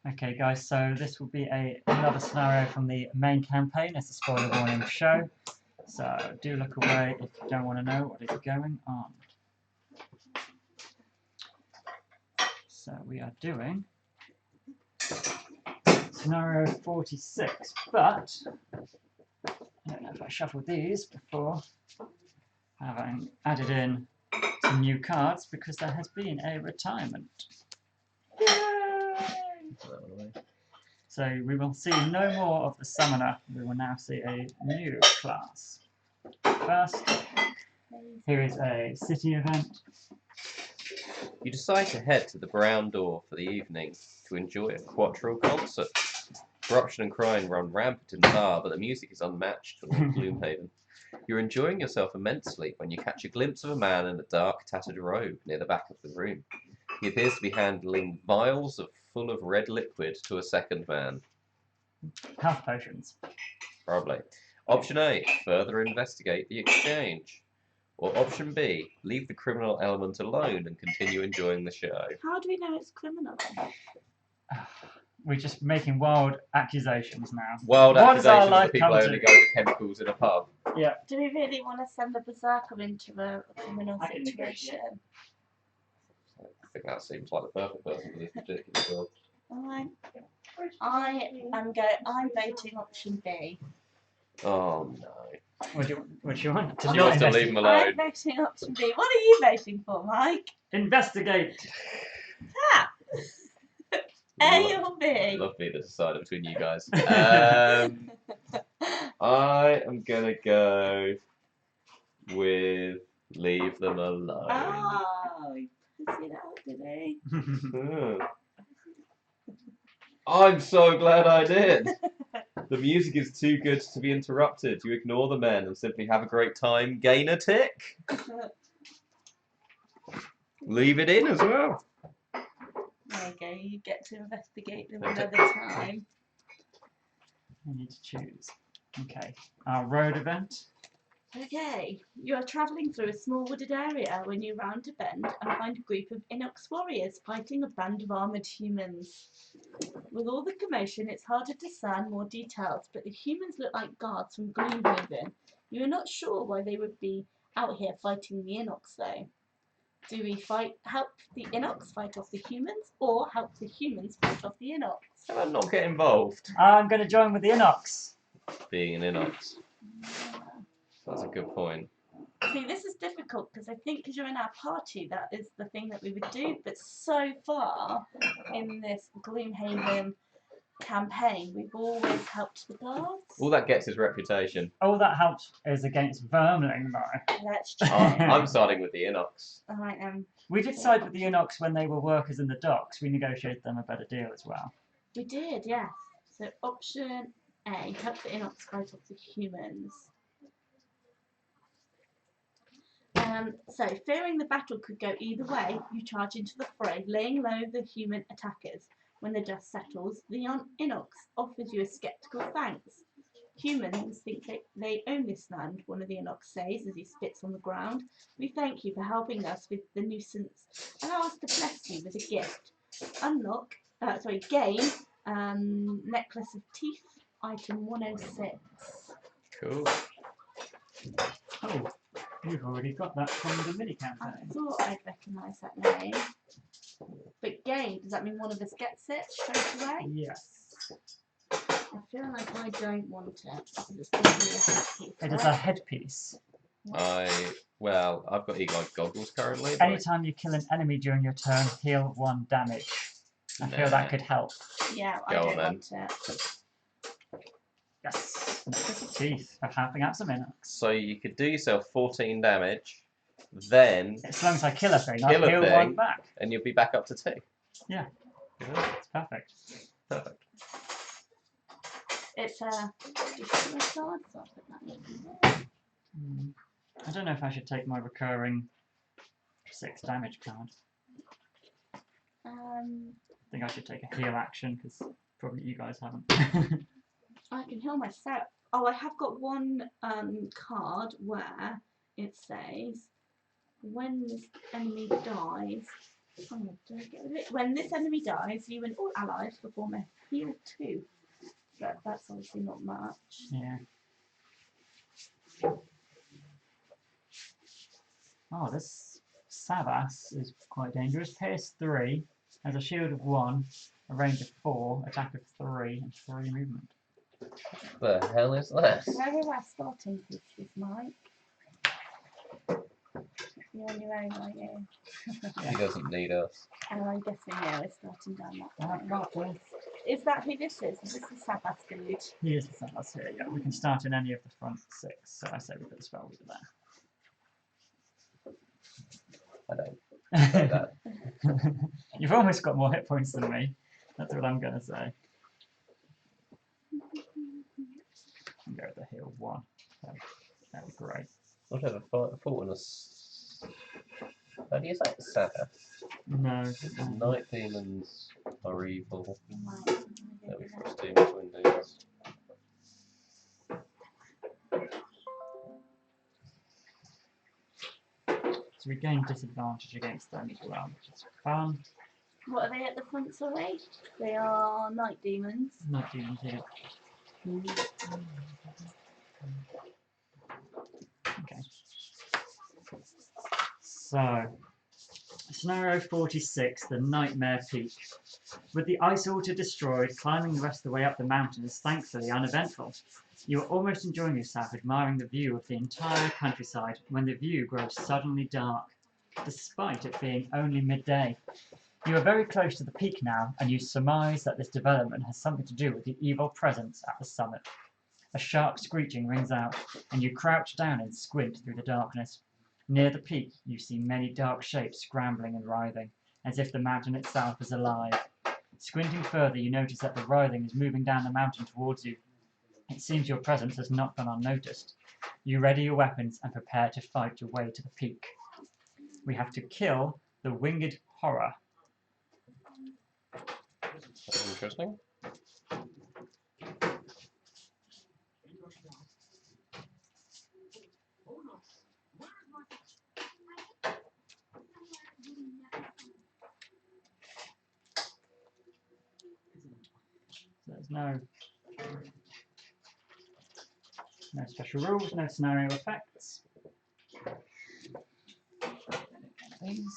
Okay, guys, so this will be another scenario from the main campaign. It's a spoiler warning show, so do look away if you don't want to know what is going on. So we are doing scenario 46, but I don't know if I shuffled these before having added in some new cards because there has been a retirement. Yay! So we will see no more of the summoner. We will now see a new class. First, here is a city event. You decide to head to the Brown Door for the evening to enjoy a quattro concert. Corruption and crime run rampant in the bar, but the music is unmatched in Gloomhaven. You're enjoying yourself immensely when you catch a glimpse of a man in a dark, tattered robe near the back of the room. He appears to be handling vials full of red liquid to a second man. Health potions. Probably. Option A, further investigate the exchange. Or option B, leave the criminal element alone and continue enjoying the show. How do we know it's criminal? We're just making wild accusations now. Wild What does our accusations life that people come to? only go to chemicals in a pub. Yeah. Do we really want to send a berserker into a criminal I can situation? I think that seems like the perfect person for this particular job. Alright. I'm voting option B. Oh no. What do you want? She wants to leave him alone. I'm voting option B. What are you voting for, Mike? Investigate. Ah! A or B? Love me to decide between you guys. I am gonna go with leave them alone. Oh, he pussied out, did he? I'm so glad I did. The music is too good to be interrupted. You ignore the men and simply have a great time. Gain a tick. Leave it in as well. There you go, you get to investigate them another time. I need to choose. Okay. Our road event. Okay, you are travelling through a small wooded area when you round a bend and find a group of Inox warriors fighting a band of armoured humans. With all the commotion, it's hard to discern more details, but the humans look like guards from Gloomhaven. You are not sure why they would be out here fighting the Inox, though. Do we help the Inox fight off the humans, or help the humans fight off the Inox? Can I not get involved? I'm going to join with the Inox. Being an Inox. That's a good point. See, this is difficult because I think because you're in our party, that is the thing that we would do. But so far in this Gloomhaven campaign, we've always helped the guards. All that gets is reputation. All that helps is against Vermling, though. That's true. I'm starting with the Inox. We did side with the Inox when they were workers in the docks. We negotiated them a better deal as well. We did, yes. So option A, help the Inox fight off the humans. So, fearing the battle could go either way, you charge into the fray, laying low the human attackers. When the dust settles, the Inox offers you a sceptical thanks. Humans think they own this land, one of the Inox says as he spits on the ground. We thank you for helping us with the nuisance. Allow us to bless you with a gift. Gain necklace of teeth, item 106. Cool. Oh, you've already got that from the mini I campaign. thought I'd recognise that name. But gain, does that mean one of us gets it straight away? Yes. I feel like I don't want it. It's gonna be a headpiece, It is a headpiece. I've got eagle-eye goggles currently. Anytime you kill an enemy during your turn, heal 1 damage. I feel that could help. Yeah, I Go don't on, then. want it. Yes. Necklace of teeth for helping out some Inox. So you could do yourself 14 damage, then As long as I kill a thing, I'll Kill a heal thing. 1 back. and you'll be back up to 2. Yeah. Yeah, It's perfect. perfect. It's a destroy card, so I'll put that in. I don't know if I should take my recurring 6 damage card. I think I should take a heal action because probably you guys haven't. I can heal myself. Oh, I have got one card where it says when this enemy dies, Oh, do I get rid of it? When this enemy dies, you and all allies perform a heal 2. But that's obviously not much. Yeah. Oh, this Savas is quite dangerous. Pierce 3, has a shield of 1, a range of 4, attack of 3, and 3 movement. The hell is that? Where are our starting pieces, Mike? You're on your own, aren't you? He doesn't need us. And I'm guessing yeah, we're starting down that I've way. got this. Is that who this is? Is this the Sabbath dude? He is the Savas here, yeah. We can start in any of the front 6, so I say we put the spell weaver I don't say there. that. You've almost got more hit points than me. That's what I'm going to say. And go with the heal 1. So, that'd be great. Whatever, fought in a... How do you say it? Sabbath? No. Night demons are evil. Right. That we force demons to endures. So we gain disadvantage against them as well, which is fun. What are they at the front, sorry? They are night demons. Not demons here. Okay. So, scenario 46, the Nightmare Peak. With the ice altar destroyed, climbing the rest of the way up the mountain is thankfully uneventful. You are almost enjoying yourself, admiring the view of the entire countryside, when the view grows suddenly dark, despite it being only midday. You are very close to the peak now, and you surmise that this development has something to do with the evil presence at the summit. A sharp screeching rings out, and you crouch down and squint through the darkness. Near the peak, you see many dark shapes scrambling and writhing, as if the mountain itself is alive. Squinting further, you notice that the writhing is moving down the mountain towards you. It seems your presence has not gone unnoticed. You ready your weapons and prepare to fight your way to the peak. We have to kill the winged horror. That's interesting. There's no special rules, no scenario effects. These.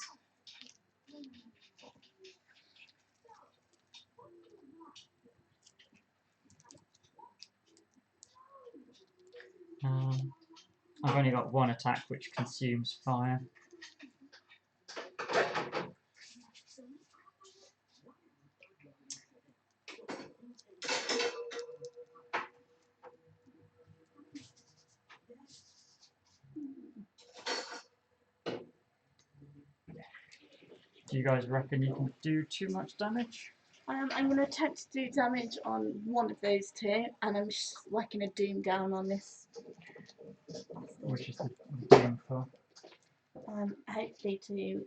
I've only got one attack which consumes fire. Do you guys reckon you can do too much damage? I'm going to attempt to do damage on one of those two, and I'm whacking a doom down on this. Which is the doom for? Hopefully to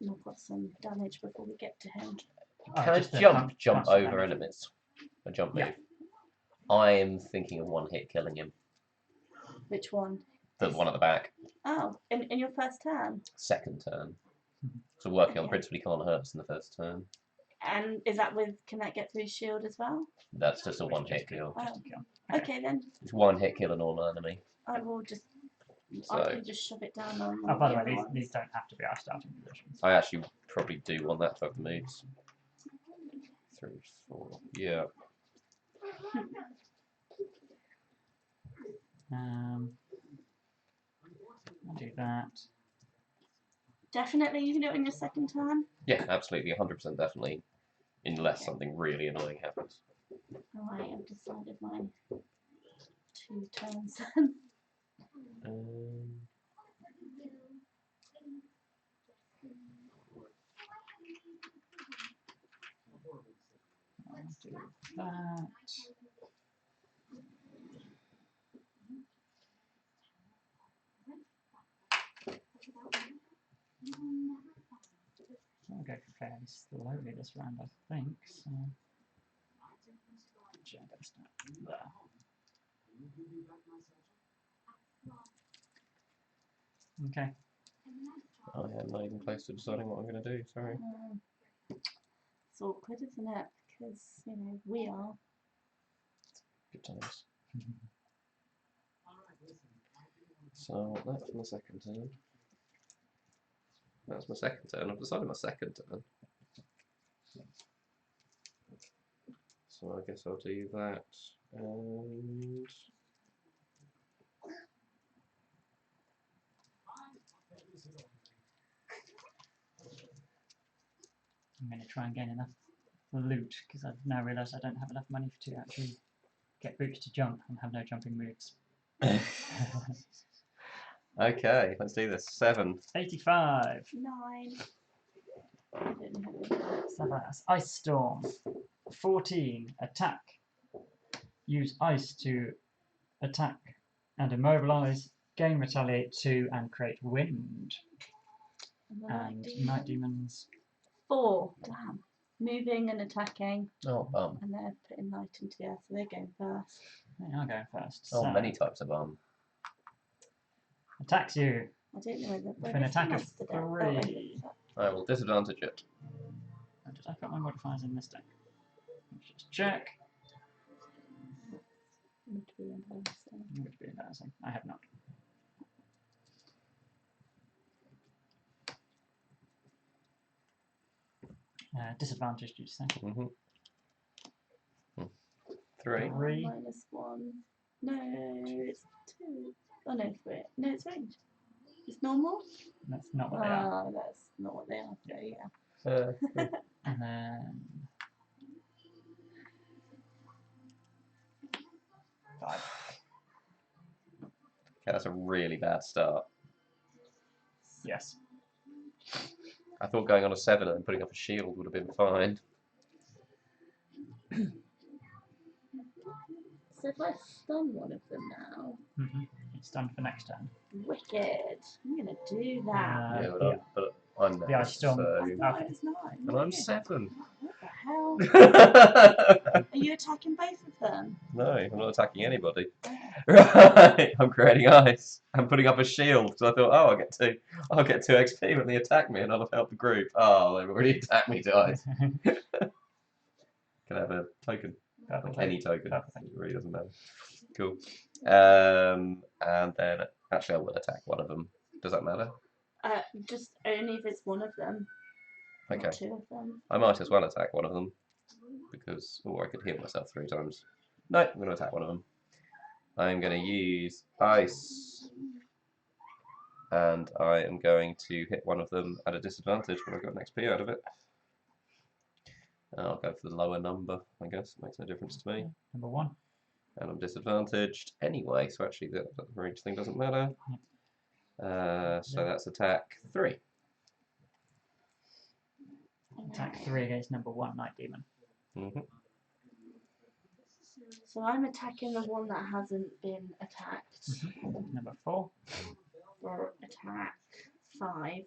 knock off some damage before we get to him. Oh, Can I just the jump constant over damage. enemies? A jump move. Yeah. I am thinking of one hit killing him. Which one? The one at the back. Oh, in your first turn? Second turn. So working on Okay. principally can't hurt us in the first turn. And is that with, can that get through his shield as well? That's just a one hit kill. Oh, Just a kill. okay then. It's one hit kill an all enemy. I will just, So I can just shove it down on Oh, by the way, other ones. these don't have to be our starting positions. I actually probably do want that type of moves. 3, 4. Yeah. I'll do that. Definitely you can do it on your second turn? Yeah, absolutely, 100% definitely. Unless something really annoying happens. Alright, I've decided my 2 turns then. I'll do that. I'll go fairly slowly this round, I think. So, actually, I'm going to start there. Okay. I am not even close to deciding what I'm going to do, sorry. It's awkward, isn't it? Because, you know, we are. Good times. So that's my second turn. That's my second turn. I've decided my second turn. So I guess I'll do that. And I'm going to try and gain enough loot because I've now realised I don't have enough money to actually get boots to jump and have no jumping moves. okay, let's do this. 7. 85. 9. I don't know. Savas. Ice Storm. 14. Attack. Use ice to attack and immobilize. Gain retaliate 2 and create wind. And Night Demons. 4. Damn. Moving and attacking. Oh, bum. And they're putting light into the air, so they're going first. They are going first. Oh, so, many types of bum. attacks you I don't know whether with an attack of 3. I will disadvantage it. Did I put my modifiers in this deck? Let's just check. Would be embarrassing. Would be embarrassing. I have not. Disadvantage, did you say? 3. 3. -1. No, it's 2. Oh no, 3. No, it's range. It's normal? That's not what they are. Oh, that's not what they are. So, yeah. And then 5. Okay, that's a really bad start. Yes. I thought going on a 7 and putting up a shield would have been fine. So if I stun one of them now, It's done for next turn. wicked. I'm gonna do that. Yeah, but I'm the now, ice storm. so... I thought it was 9. And I'm 7. What the hell? Are you attacking both of them? No, I'm not attacking anybody. Right, I'm creating ice. I'm putting up a shield because I thought, oh, I'll get 2 XP when they attack me, and I'll have helped the group. Oh, they've already attacked me twice. Can I have a token? Like any token. It really doesn't matter. Cool. And then actually, I will attack one of them. Does that matter? Just only if it's one of them. Okay. Not 2 of them. I might as well attack one of them because, I could heal myself 3 times. No, I'm going to attack one of them. I'm going to use ice, and I am going to hit one of them at a disadvantage when I've got an XP out of it. I'll go for the lower number, I guess. It makes no difference to me. Number 1. And I'm disadvantaged anyway, so actually the range thing doesn't matter. So that's attack 3. Attack 3 against number 1 Night Demon. So I'm attacking the one that hasn't been attacked. Number 4. For attack 5.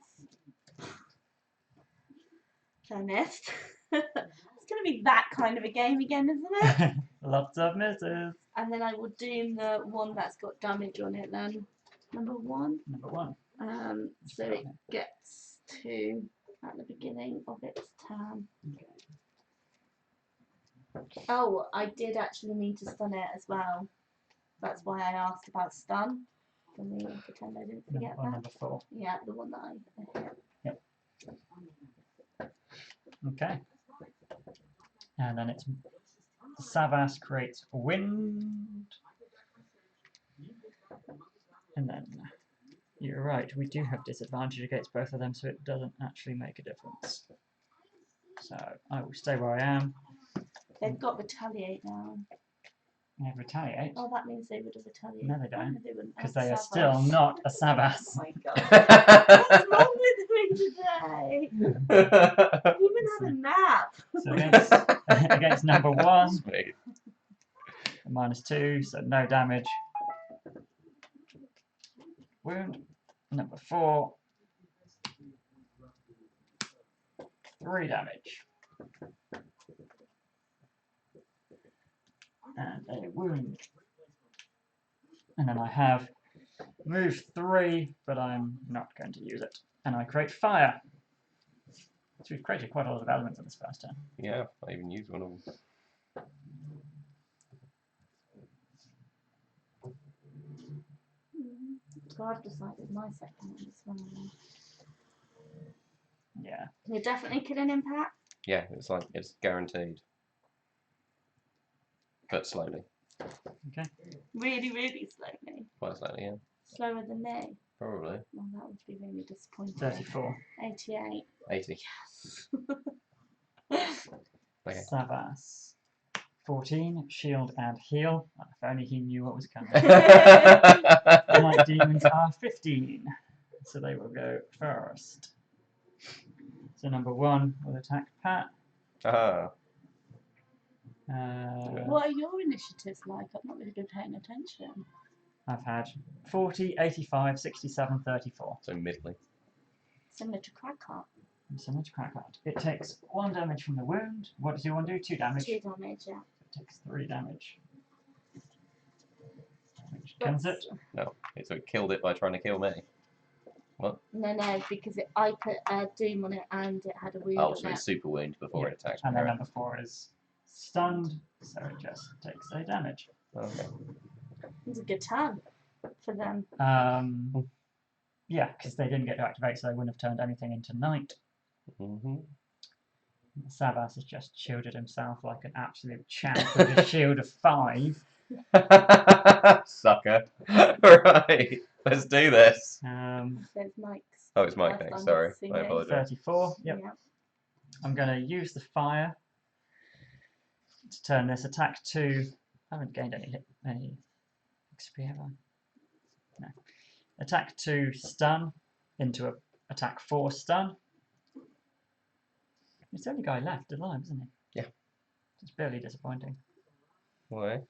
So I missed. It's going to be that kind of a game again, isn't it? Lots of misses. And then I will doom the one that's got damage on it then. Number 1. Number 1. So it gets 2 at the beginning of its turn. Oh, I did actually need to stun it as well. That's why I asked about stun. Let me pretend I didn't forget that. Number 4. Yeah, the one that I hit. Yep. Okay. And then it's Savas creates wind. And then you're right, we do have disadvantage against both of them, so it doesn't actually make a difference. So I will stay where I am. They've got retaliate now. They have retaliate. Oh, that means they would have retaliated. No, they don't. Wouldn't. Because Oh, they are Savas. still not a Savas. Oh my god. What's wrong with me today? Even had a nap. So against number 1, Sweet. -2, so no damage. Wound. Number 4. 3 damage. And a wound. And then I have Move 3, but I'm not going to use it. And I create fire. So we've created quite a lot of elements on this first turn. Yeah, I even used one of them. So I've decided my second one as well. Yeah. You're definitely killing impact. Yeah, it's guaranteed. But slowly. Okay. Really, really slowly. Quite slowly, yeah. Slower than me. Probably. Well, that would be really disappointing. 34. 88. 80. Yes. Okay. Savas. 14. Shield and heal. If only he knew what was coming. Night demons are 15. So they will go first. So number 1 will attack Pat. Ah. What are your initiatives like? I've not really been paying attention. I've had 40, 85, 67, 34. So middling. Similar to Crackheart. And so much crack out. It takes 1 damage from the wound. What does your one do? 2 damage. 2 damage, yeah. It takes 3 damage. Which kills it. No, so it killed it by trying to kill me. No, because I put a doom on it and it had a wound Oh, on so it. it's super wound before it attacked And me. then number 4 is stunned, so it just takes a damage. Okay. It's a good turn for them. Yeah, because they didn't get to activate, so they wouldn't have turned anything into night. Mm-hmm. Savas has just shielded himself like an absolute champ with a shield of 5. Sucker. Right, let's do this. There's Mike's. Oh, it's Mike Last next, time sorry. I've seen I it. apologise. 34. Yep. Yeah. I'm going to use the fire to turn this attack 2. I haven't gained any XP, have I? No. Attack 2 stun into a attack 4 stun. It's the only guy left alive, isn't he? Yeah. It's barely disappointing. Why?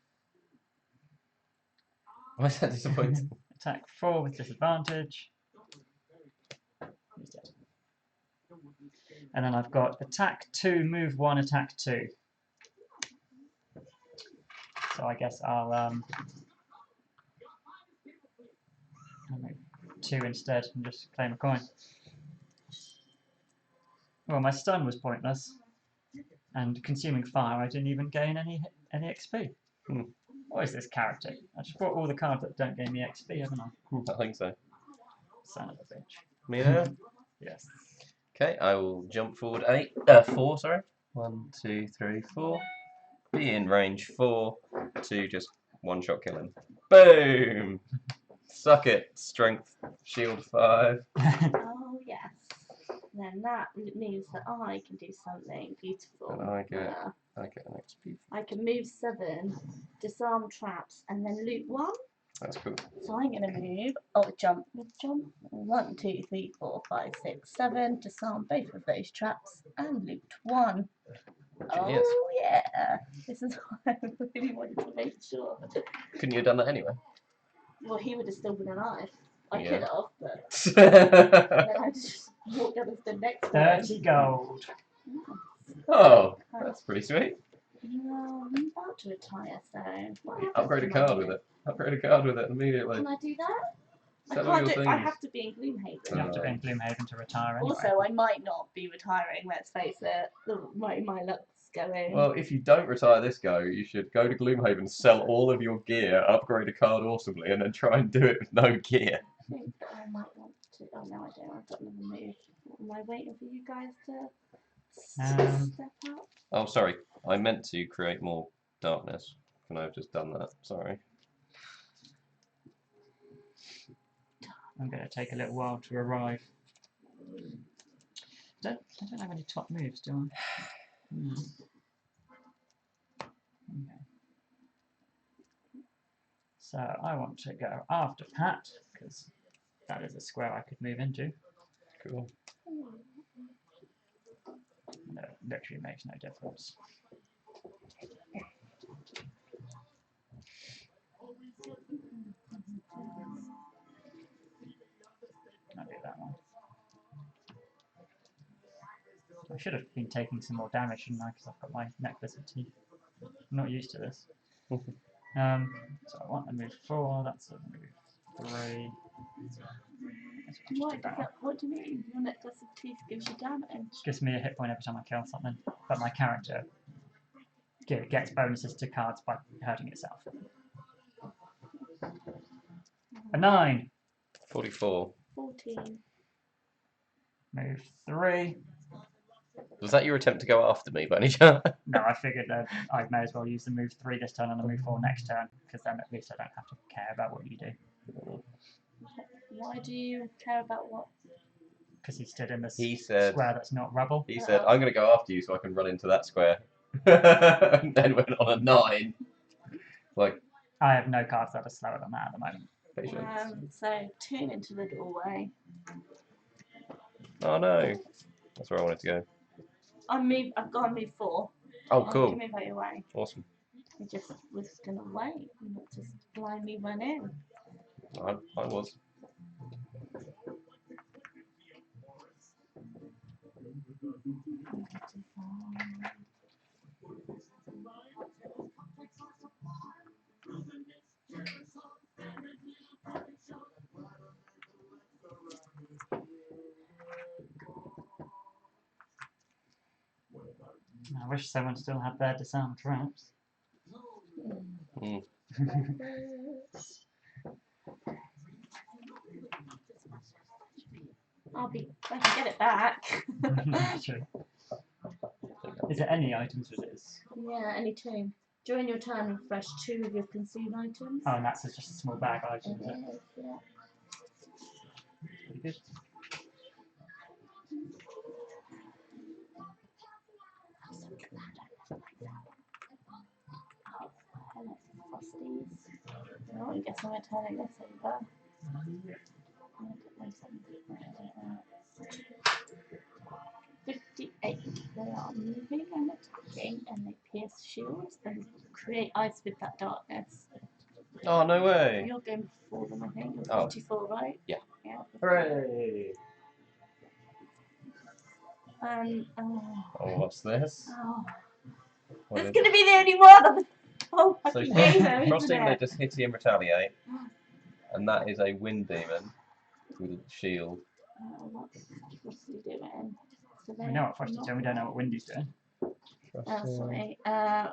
Why is that disappointing? Attack 4 with disadvantage. He's dead. And then I've got attack 2, move 1, attack 2. So I guess I'll move 2 instead and just claim a coin. Well, my stun was pointless, and consuming fire, I didn't even gain any XP. What is this character? I just brought all the cards that don't gain me XP, haven't I? I think so. Son of a bitch. Me now? Yes. Okay, I will jump forward 4, sorry. 1, 2, 3, 4. Be in range 4 to just one-shot kill him. Boom! Suck it. Strength, shield 5. Oh, yes. Then that means that I can do something beautiful. And I get Yeah. an XP. I can move 7, disarm traps, and then loot 1. That's cool. So I'm going to move, jump. 1, 2, 3, 4, 5, 6, 7. Disarm both of those traps and loot 1. Genius. Oh yeah. This is what I really wanted to make sure. Couldn't you have done that anyway? Well, he would have still been alive. I Yeah. could have, but then I just walked down the next one. 30 gold. Oh, that's pretty sweet. No, I'm about to retire, so what happens Upgrade a when I card do with it? it. Upgrade a card with it immediately. Can I do that? I Sell all can't your do. I things. have to be in Gloomhaven. You have to be in Gloomhaven to retire anyway. Also, I might not be retiring. Let's face it. My luck's going. Well, if you don't retire this go, you should go to Gloomhaven, sell all of your gear, upgrade a card awesomely, and then try and do it with no gear. I think that I might want to. Oh no, I don't. I've got another move. Am I waiting for you guys to step up? Oh, sorry. I meant to create more darkness. Can I have just done that? Sorry. I'm going to take a little while to arrive. I don't have any top moves, do I? Okay. So I want to go after Pat, because that is a square I could move into. Cool. No, it literally makes no difference. I'll do that one. I should have been taking some more damage, shouldn't I? Because I've got my necklace of teeth. I'm not used to this. So I want to move 4, that's a move 3. What do you mean? Your necklace of teeth gives you damage? Gives me a hit point every time I kill something, but my character gets bonuses to cards by hurting itself. A 9. 44. 14. Move 3. Was that your attempt to go after me by any chance? No, I figured that I may as well use the move 3 this turn and the move 4 next turn, because then at least I don't have to care about what you do. Why do you care about what? Because he stood in this He said, square that's not rubble. He said, I'm going to go after you so I can run into that square. And then went on a 9. Like, I have no cards that are slower than that at the moment. patience. So tune into the doorway. Oh no. That's where I wanted to go. I've got to move 4. Oh, I cool. can move out your way. Awesome. I just was going to wait, not just blindly run in. I was. I wish someone still had their disarm traps. Mm. I can get it back. True. Is it any items with this? Yeah, any 2. During your turn, refresh 2 of your consumed items. Oh, and that's just a small bag item, is it? It is, yeah. Pretty good. I'm so glad I left my example. Oh, hello, Frosties. Oh, I guess I'm turning this over. I'm gonna put those on. 58. They are moving and attacking, and they pierce shields and create ice with that darkness. Oh, no way. You're going before them, I think. You're Oh. 44, right? Yeah. Yeah. Hooray! Oh, what's this? Oh. What It's is going to it? be the only one of the whole So fucking game, though, Frosty isn't may it? just hit you and retaliate. And that is a wind demon with a shield. What's Frosty doing? So We know what Frosty's doing, we don't know what Windy's doing. Sorry.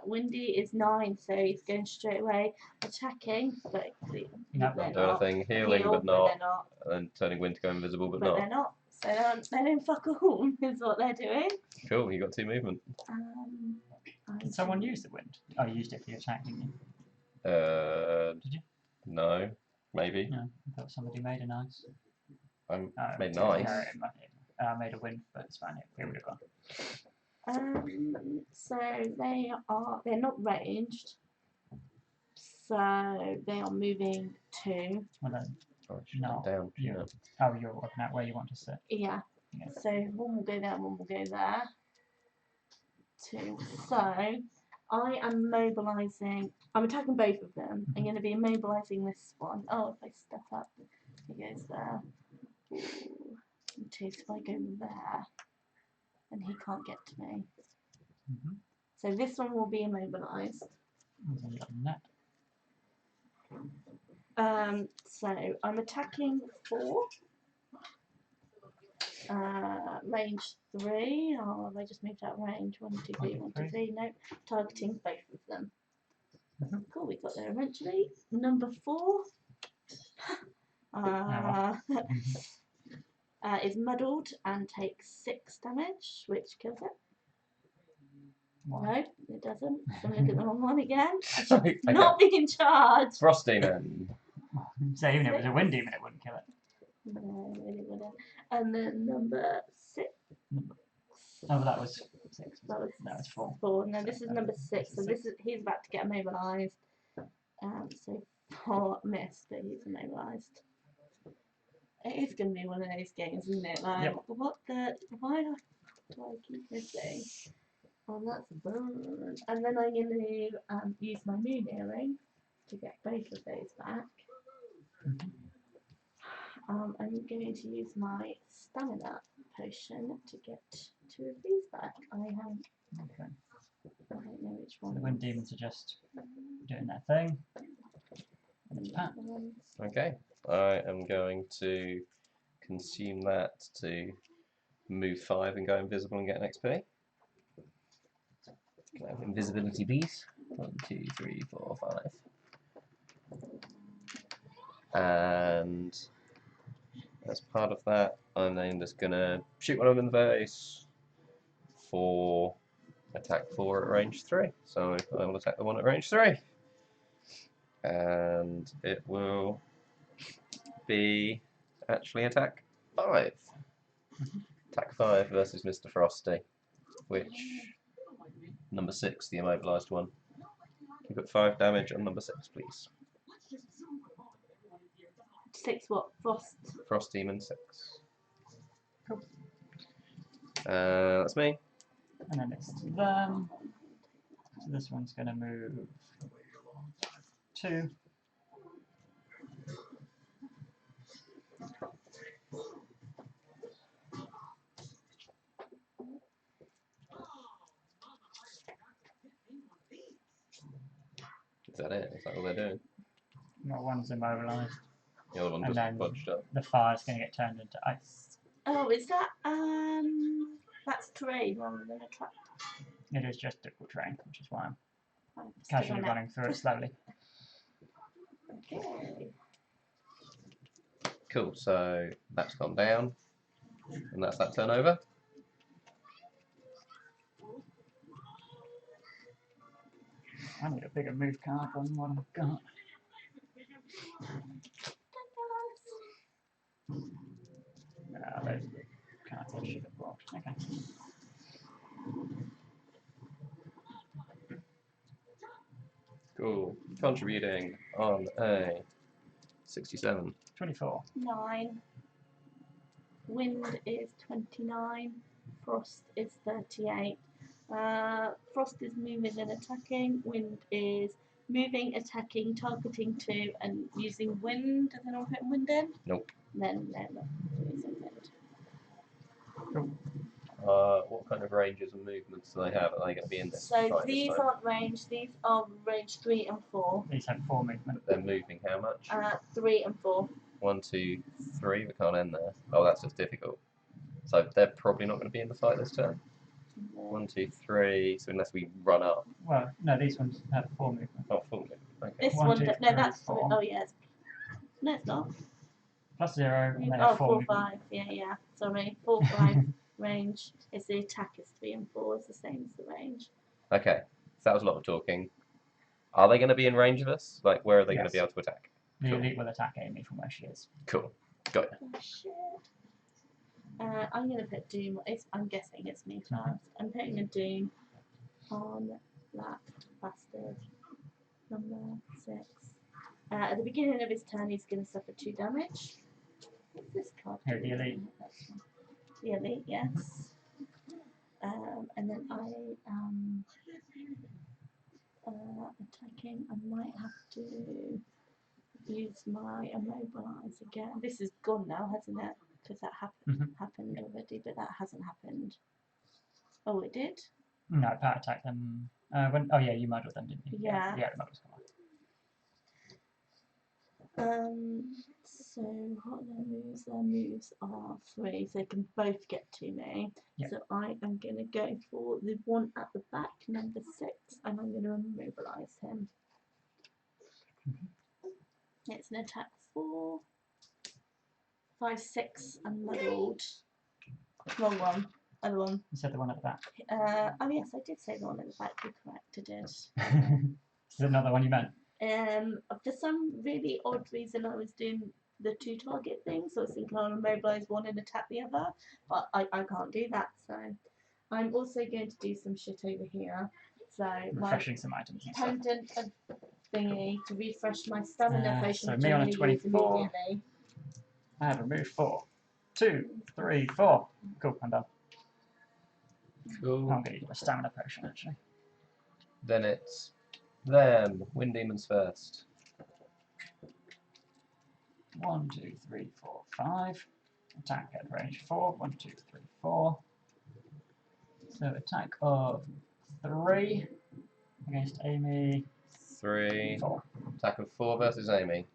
Windy is 9, so he's going straight away attacking, but No. they're Not doing not. anything, healing Heal, but they're not, not. and then turning wind to go invisible but They're not. not. So they're doing fuck all is what they're doing. Cool, you got 2 movement. Did someone use the wind? Oh, you used it for your attack, didn't you? Did you? No, maybe. No, I thought somebody made a nice. Made nice. No, I made a wind, but it's fine. It would have gone. So they're not ranged. So they are moving 2. Well, then, Oh, it should no. come down. You, shouldn't it? oh, you're working out where you want to sit. Yeah. Yeah. So one will go there, one will go there. 2. So I am mobilising. I'm attacking both of them. I'm going to be immobilising this one. Oh, if I step up, he goes there. Ooh. 2. So I go there, and he can't get to me. Mm-hmm. So this one will be immobilised. There's a little net. So I'm attacking 4. Range 3. Oh, have I just moved out range? 1, 2, 3, 1, 2, 3. Nope. Targeting both of them. Cool, we got there eventually. Number 4 is muddled and takes 6 damage, which kills it. Wow. No, it doesn't. So I'm looking at the wrong one again. I should Okay. not be in charge. Frosty then. So even if it was a wind demon, it wouldn't kill it. No, it really wouldn't. And then number 6. Oh, that was 6. That was 4. 4. No, this is number 6. So this is he's about to get immobilised. So 4 missed, but he's immobilised. It is going to be one of those games, isn't it? Like, yep. What the? Why do I keep missing? Oh, that's a burn. And then I'm going to use my moon earring to get both of those back. I'm going to use my stamina potion to get 2 of these back. I don't know which one. So the wind demons are just doing their thing. And it's Pat. Okay. I am going to consume that to move 5 and go invisible and get an XP. Can I have invisibility, please? 1, 2, 3, 4, 5. And as part of that, I'm then just gonna shoot one of them in the face for attack 4 at range 3. So I will attack the one at range 3. And it will be actually attack 5. Attack 5 versus Mr. Frosty, which number 6, the immobilized one. Can you put 5 damage on number 6, please? 6 what? Frost. Frost Demon 6. Cool. That's me. And then it's them. So this one's going to move 2. Is that it? Is that all they're doing? Not one's immobilized. The other one And just then budged up. the fire's going to get turned into ice. Oh, is that that's terrain rather than a trap? It is just difficult terrain, which is why I'm I'm still casually on running through it slowly. that. Okay. Cool, so that's gone down. And that's that turnover. I need a bigger move card than what I've got. Those cards I should have brought. Okay. Cool. Contributing on a 67. 24. 9. Wind is 29. Frost is 38. Frost is moving and attacking. Wind is moving, attacking, targeting 2, and using wind. Does anyone put wind in? Nope. Then they're not using wind. Cool. What kind of ranges and movements do they have? Are they going to be in this So fight these this time? aren't range. These are range 3 and 4. These have 4 movement. They're moving how much? 3 and 4. 1, 2, 3. We can't end there. Oh, that's just difficult. So they're probably not going to be in the fight this turn. 1, 2, 3. So unless we run up. Well, no, these ones have 4 movement. Oh, full movement. Okay. This 1, one, 2, no, 3, that's 4. Oh yes. No, it's not. Plus 0, and they Oh, have 4 4, movement. 5. Yeah. Sorry, 4, 5 range. Is the attack is 3 and 4 is the same as the range. Okay. So that was a lot of talking. Are they going to be in range of us? Like, where are they going to Yes. be able to attack? The Cool. elite will attack Amy from where she is. Cool. Got it. Oh shit. I'm gonna put Doom. I'm guessing it's me first. I'm putting a Doom on that bastard. Number 6. At the beginning of his turn, he's going to suffer 2 damage. What's this card? Here, the elite. The elite, yes. And then I am attacking. I might have to use my immobilize again. This is gone now, hasn't it? Because that happened already, but that hasn't happened. Oh, it did? No, power attack them. Oh yeah, you muddled them, didn't you? Yeah. Yeah, the muddle's gone. So what are their moves? Their moves are 3, so they can both get to me. Yep. So I am going to go for the one at the back, number 6, and I'm going to immobilize him. It's an attack 4, 5, 6, and muddled. Wrong one. Other one. You said the one at the back. Oh yes, I did say the one at the back. You're correct. I did. Is it another one you meant? For some really odd reason, I was doing the 2 target thing, so I was thinking I'll immobilize one and attack the other, but I can't do that. So I'm also going to do some shit over here. So Refreshing some items and stuff. pendant and thingy to refresh my stamina potion, so which me I on a only use 24. immediately. I have removed 4. 2, 3, 4. Cool, I'm done. Cool. I'm going to use my stamina potion actually. Then it's them. Wind demons first. 1, 2, 3, 4, 5. Attack at range 4. 1, 2, 3, 4. So attack of 3 against Amy. 3. 4. Attack of 4 versus Amy.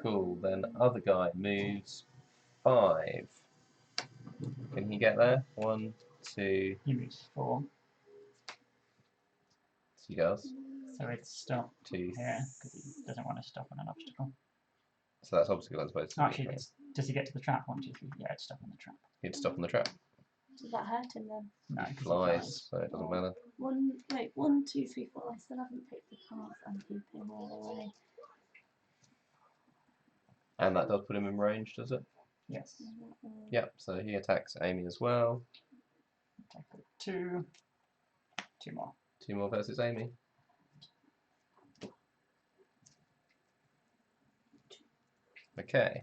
Cool. Then other guy moves 5. Can he get there? 1, 2. He moves 4, He does. so it's stop 2. here because he doesn't want to stop on an obstacle. So that's obstacle as opposed to. Actually, does he get to the trap? 1, 2, 3. Yeah, it's stop on the trap. He'd stop on the trap. Does that hurt him then? No, He 'cause flies, so it doesn't matter. 1, 2, 3, 4. I still haven't picked the cards I'm keeping all the way. And that does put him in range, does it? Yes. Yep, so he attacks Amy as well. Take 2. 2 more. 2 more versus Amy. Okay.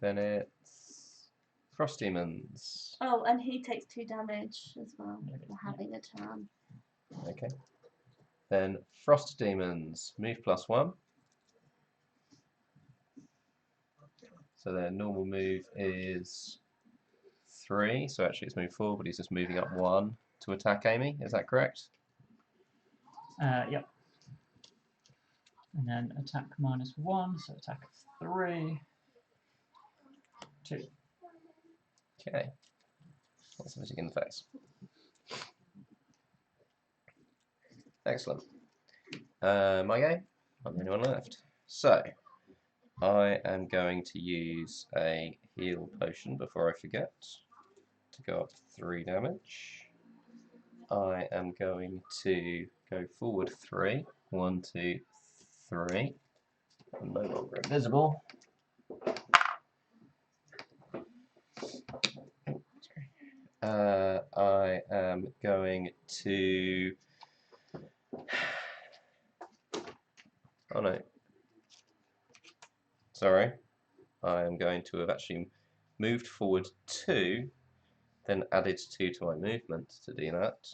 Then it's Frost Demons. Oh, and he takes 2 damage as well Yeah, for having a turn. Okay. Then Frost Demons. Move +1. So their normal move is 3. So actually it's move 4, but he's just moving up 1 to attack Amy. Is that correct? Yep. And then attack -1, so attack 3. 2. Okay. That's hitting in the face. Excellent. My game. I'm the only one left. So, I am going to use a heal potion before I forget to go up 3 damage. I am going to go forward 3. 1, 2, 3. I'm no longer invisible. I am going to. Oh no. Sorry. I am going to have actually moved forward 2, then added 2 to my movement to do that.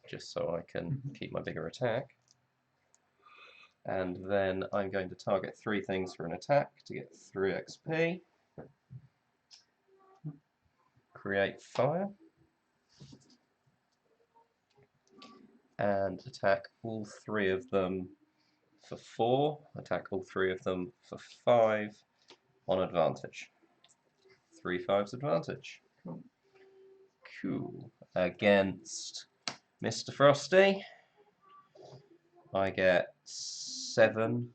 Just so I can keep my bigger attack. And then I'm going to target 3 things for an attack to get 3 XP. Create fire. And attack all 3 of them for 4. Attack all 3 of them for 5 on advantage. 3 5s advantage. Cool. Cool. Against Mr. Frosty, I get 7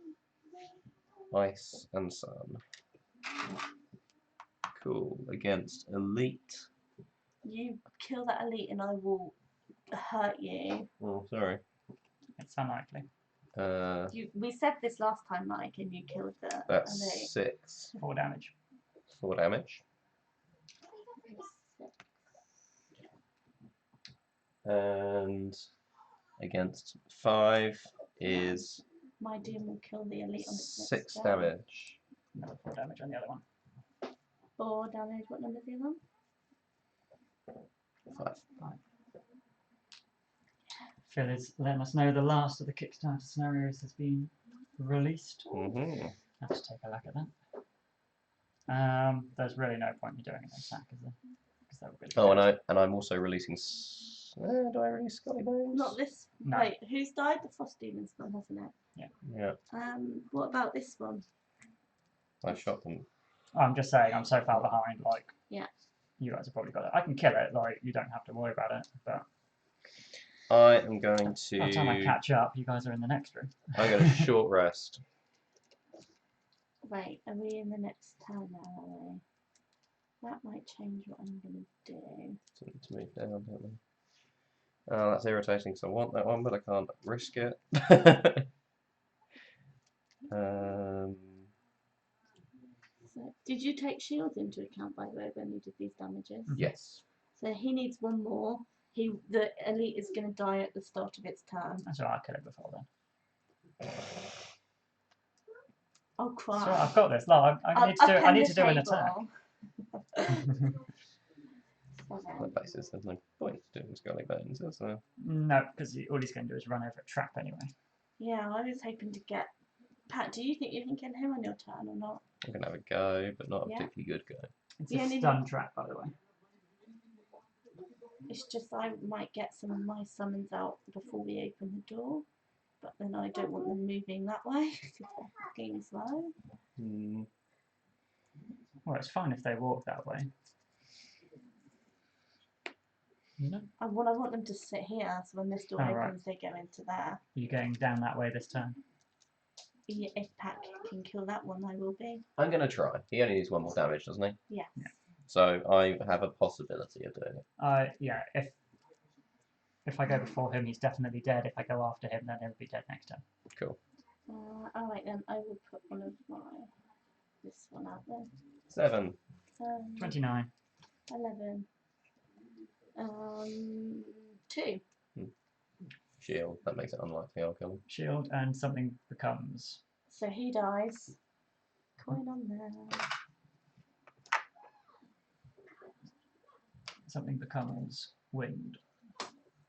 ice and sun. Cool. Against Elite. You kill that elite and I will hurt you. Oh, sorry. It's unlikely. We said this last time, Mike, and you killed the elite. That's 6. 4 damage. 4 damage. And against 5 is My doom will kill the elite on its 6 next turn. damage. Another 4 damage on the other one. 4 damage. What number's the other one? 5. Phil is letting us know the last of the Kickstarter scenarios has been released. Mm-hmm. Have to take a look at that. There's really no point in doing an attack, is there? Because that would be Oh, and I'm also releasing. Do I release Scully Bones? Not this. No. Wait, who's died? The Frost Demon's gone, hasn't it? Yeah, What about this one? I shot them. I'm just saying, I'm so far behind. Like, Yeah. You guys have probably got it. I can kill it. Like, you don't have to worry about it. But I am going by the time I to. catch up, you guys are in the next room. I get a short rest. Right, are we in the next turn now, are we? That might change what I'm going to do. So we need to move down, don't we? Oh, that's irritating because I want that one, but I can't risk it. So, did you take shields into account, by the way, when you did these damages? Yes. So he needs 1 more. The elite is going to die at the start of its turn. That's all right, I'll kill it before then. Oh, cry. So I've got this. No, I need to do an attack. On the basis there's no point doing Scully Bones, is there? No, because all he's going to do is run over a trap anyway. Yeah, I was hoping to get... Pat, do you think you can kill him on your turn or not? I'm going to have a go, but not a Yeah. particularly good go. It's Yeah, a stun trap, by the way. It's just I might get some of my summons out before we open the door. But then I don't want them moving that way because they're fucking slow. Hmm. Well, it's fine if they walk that way. No. I want them to sit here, so when this door Oh, right. opens, they go into there. You're going down that way this time. Yeah, if Pack can kill that one, I will be. I'm going to try. He only needs 1 more damage, doesn't he? Yes. Yeah. So I have a possibility of doing it. Yeah, if I go before him, he's definitely dead. If I go after him, then he'll be dead next time. Cool. Alright then, I will put this one out there. 7. 29. 11. 2. Shield. That makes it unlikely I'll kill him. Shield and something becomes. So he dies. Coin on there. Something becomes wind.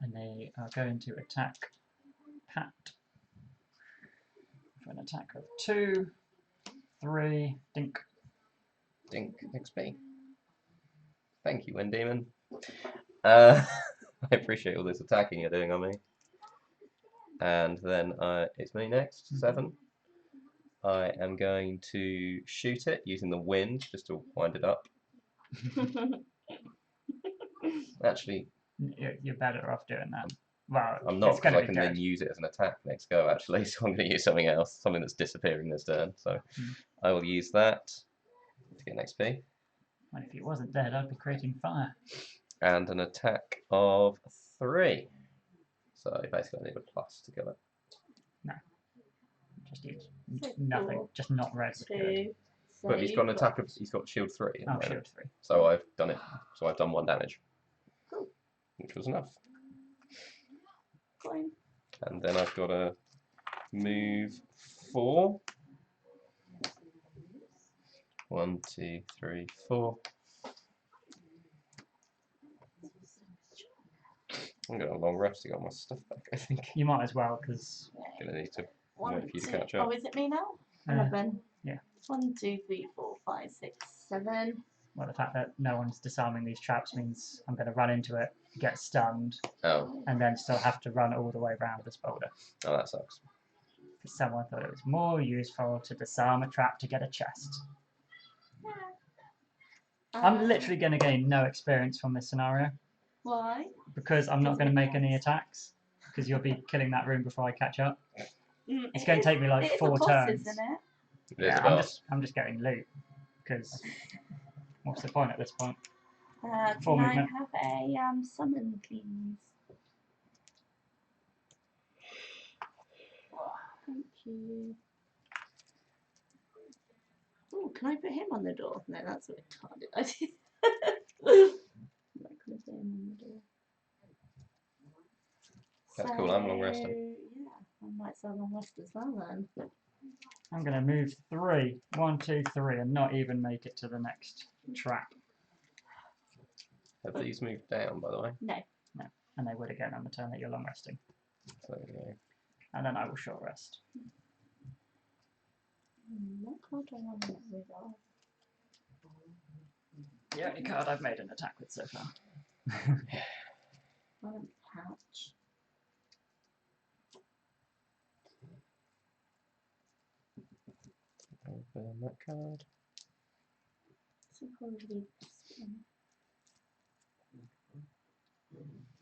And they are going to attack Pat. For an attack of 2, 3, dink. Dink XP. Thank you, Wind Demon. I appreciate all this attacking you're doing on me. And then it's me next, 7. I am going to shoot it using the wind just to wind it up. Actually, You're better off doing that. Well, I'm not, it's going because to I be can dead. then use it as an attack next go, actually, so I'm going to use something else, something that's disappearing this turn. So I will use that to get an XP. And if he wasn't dead, I'd be creating fire. And an attack of 3. So basically I need a plus to kill it. No. Just use So nothing. 4, Just not red. Good. 2. So But he's got an you've attack of, he's got shield 3. at the Oh, moment. shield 3. So I've done it, so I've done 1 damage. Cool. Which was enough. Coin. And then I've got to move 4. 1, 2, 3, 4. I'm going to long rest to get my stuff back, I think. You might as well, because Going to need to One, wait for you to two- catch up. Oh, is it me now? Uh, 11. yeah. 1, 2, 3, 4, 5, 6, 7. well, the fact that no one's disarming these traps means I'm going to run into it, get stunned, Oh, and then still have to run all the way around this boulder. oh, that sucks. Because someone thought it was more useful to disarm a trap to get a chest. I'm literally going to gain no experience from this scenario, Why? because I'm not Doesn't going to make make any sense. attacks, because you'll be killing that room before I catch up. It's It going is- to take me like it is 4 a boss, turns. isn't it? It is a I'm boss. just getting loot, because what's the point at this point? Can I movement. have a summon, please? Thank you. Oh, can I put him on the door? No, that's a bit retarded. I did. I'm not gonna put him on the door. That's cool, I'm long resting. Yeah, I might sell long rest as well then. I'm going to move 3, 1, 2, 3, and not even make it to the next trap. Have these moved down, by the way? No. And they would again on the turn that you're long resting. So, yeah. And then I will short rest. What card do I want to get rid of? The only card I've made an attack with so far. I want patch. Open that card. So probably this one.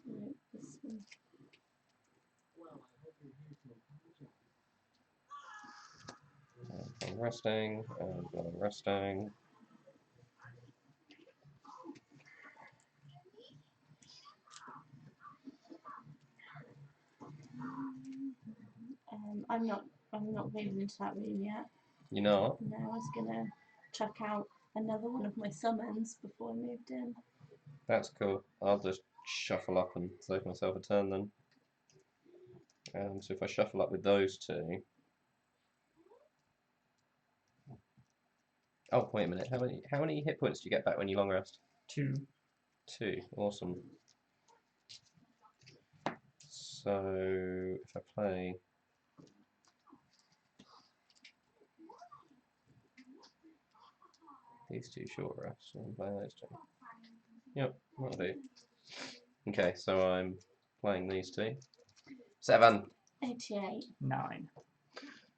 No, this one. I'm resting, and I'm resting. I'm not moving into that room yet. You know what? No, I was gonna chuck out another one of my summons before I moved in. That's cool. I'll just shuffle up and save myself a turn then. So if I shuffle up with those 2. Oh, wait a minute. How many hit points do you get back when you long rest? 2. 2. Awesome. So if I play these 2 short rests, I'll play those 2. Yep, that'll do. Okay, so I'm playing these 2. 7. 88. 9.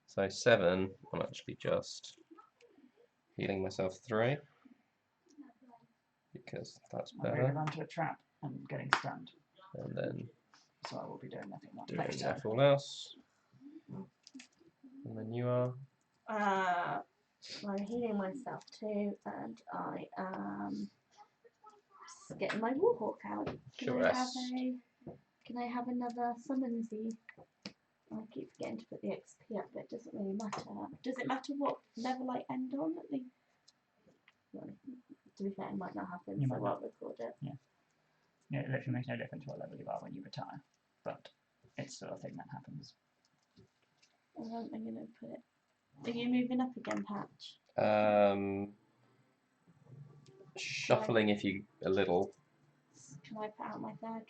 So 7, I'm actually just healing myself 3. Because that's I'm moving better. onto a trap and getting stunned. And then So I will be doing nothing doing next turn. all else. And then you are. I'm healing myself too, and I am just getting my Warhawk out. Can I have another summonsy? I keep forgetting to put the XP up, but it doesn't really matter. Does it matter what level I end on? Well, to be fair, it might not happen, You so might I'll record it. Yeah, it literally makes no difference what level you are when you retire, but it's still a thing that happens. I'm going to put it. Are you moving up again, Patch? Shuffling if you a little. Can I put out my third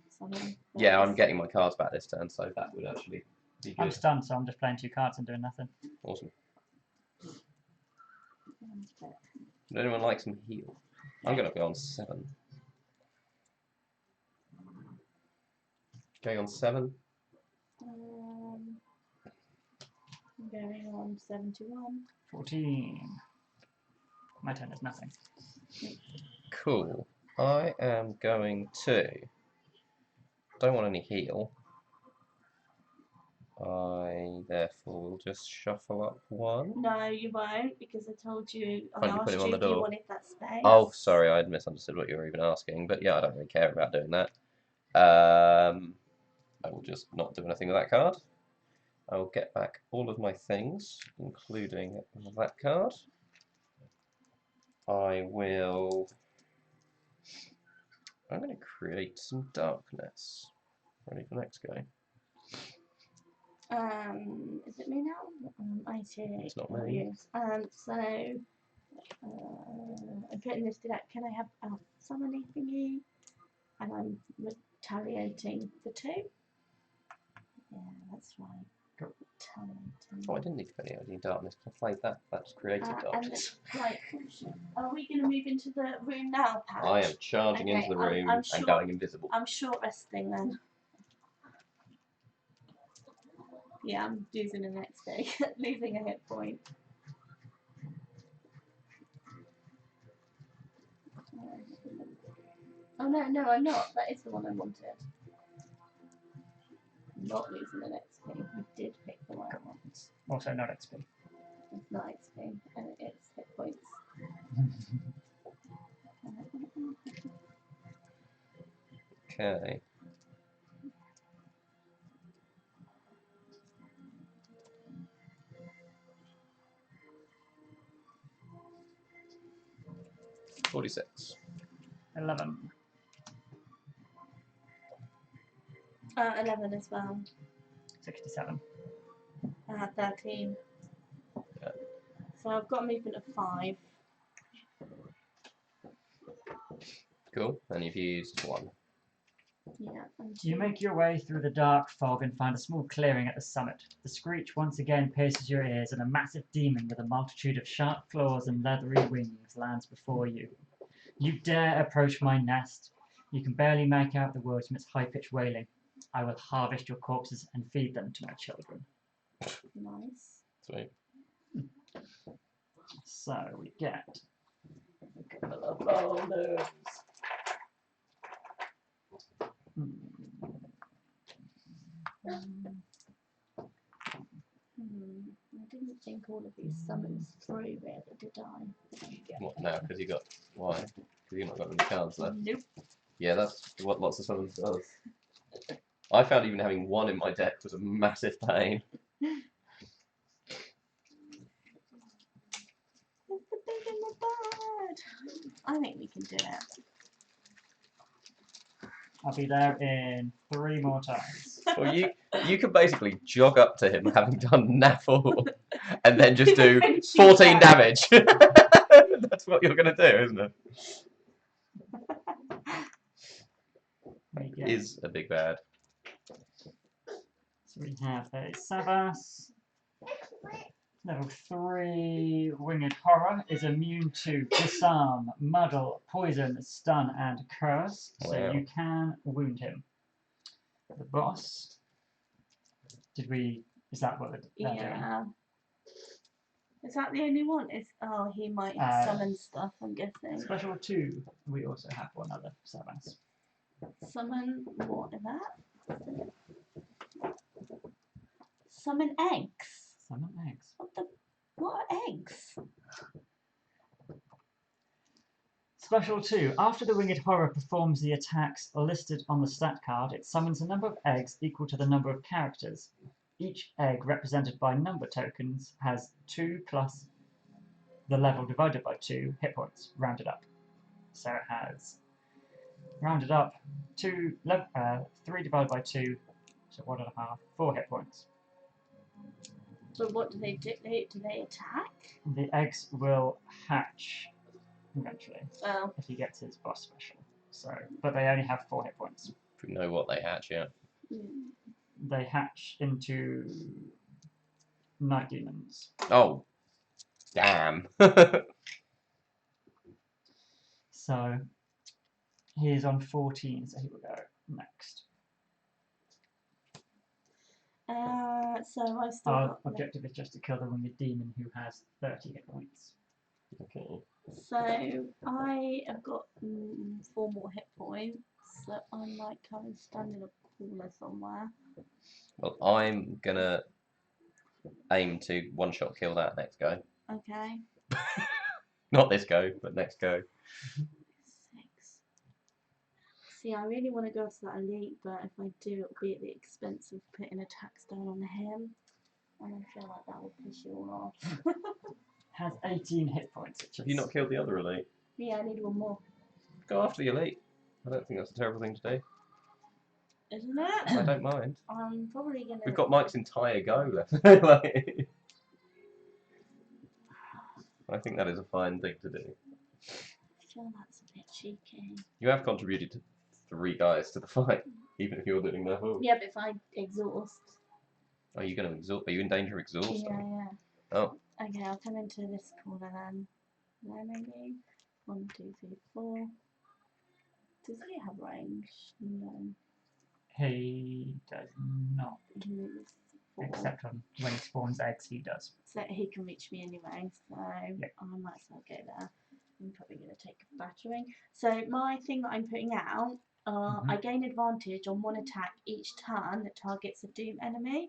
summon? Yeah, I'm getting my cards back this turn, so that would actually be I'm good. stunned, so I'm just playing 2 cards and doing nothing. Awesome. Would anyone like some heal? I'm going to go on 7. Going on 7. I'm going on 71. 14. My turn is nothing. Cool. I am going to. Don't want any heal. I therefore will just shuffle up 1. No, you won't, because I told you, I Can't you put asked him on you the if you door? wanted that space. Oh, sorry, I'd misunderstood what you were even asking. But yeah, I don't really care about doing that. I will just not do anything with that card. I will get back all of my things, including that card. I'm going to create some darkness. Ready for next go? Is it me now? I see. It's not me. Yes. So I'm putting this to that. Can I have a summoning thingy? And I'm retaliating for 2. Yeah, that's right. Cool. Retaliating. Oh, I didn't need to put any darkness. I played that. That's created darkness. Right, are we going to move into the room now, Pat? I am charging into the room I'm sure, and going invisible. I'm short resting then. Yeah, I'm using an XP, losing a hit point. Oh no, I'm not. That is the one I wanted. I'm not losing an XP. I did pick the right one. Also not XP. It's not XP, and it's hit points. Okay. $46. 11. 11 as well. 67. 13. Yeah. So I've got a movement of 5. Cool. And you've used 1. Yeah. And You 2. make your way through the dark fog and find a small clearing at the summit. The screech once again pierces your ears, and a massive demon with a multitude of sharp claws and leathery wings lands before you. You dare approach my nest. You can barely make out the words from its high-pitched wailing. I will harvest your corpses and feed them to my children. Nice. Sweet. So we get a couple of boulders. I didn't think all of these summons through really, did I? What now? Because you got. Why? Because you've not got any cards left. Nope. Yeah, that's what lots of summons does. I found even having 1 in my deck was a massive pain. It's the big and the bad. I think we can do it. I'll be there in 3 more times. Well, you could basically jog up to him having done naff all, and then just do 14 damage. That's what you're going to do, isn't it? It is a big bad. So we have a Savas. Level 3 Winged Horror is immune to Disarm, Muddle, Poison, Stun, and Curse, so Wow. you can wound him. The boss Did we? Is that what they're doing? Yeah. Is that the only one? Oh, he might summon stuff, I'm guessing. Special 2. We also have one other summons. Summon, what is that? Summon eggs. Summon eggs. What are eggs? Special 2. After the winged horror performs the attacks listed on the stat card, it summons a number of eggs equal to the number of characters. Each egg represented by number tokens has 2 plus the level divided by 2 hit points, rounded up. So it has rounded up 3 divided by 2, so 1.5, 4 hit points. So what do they do? Do they attack? The eggs will hatch eventually Oh. if he gets his boss special. So, but they only have 4 hit points. If we know what they hatch, yeah. They hatch into night demons. Oh, damn. So he is on 14, so he will go next. So I still Our got objective is just to kill the winged demon who has 30 hit points. Okay. So I have got 4 more hit points. So I'm like kind of standing a corner somewhere. Well, I'm gonna aim to one-shot kill that next go. Okay. Not this go, but next go. 6. See, I really want to go to that elite, but if I do, it'll be at the expense of putting attacks down on him. And I feel like that will piss you all off. Has 18 hit points. Have you not killed the other elite? Yeah, I need one more. Go after the elite. I don't think that's a terrible thing to do. Isn't it? I don't mind. I'm probably going to... We've got Mike's entire go left. Like, I think that is a fine thing to do. I feel that's a bit cheeky. You have contributed to 3 guys to the fight, even if you're doing that whole. Yeah, but if I exhaust... Are you going to exhaust? Are you in danger of exhaust? Yeah. Oh. Okay, I'll come into this corner then. There maybe. 1, 2, 3, 4. Does he have range? No. He does not, He moves 4. except when he spawns eggs, he does. So he can reach me anyway, so Yep. I might as well go there. I'm probably going to take a battering. So my thing that I'm putting out, I gain advantage on 1 attack each turn that targets a doom enemy.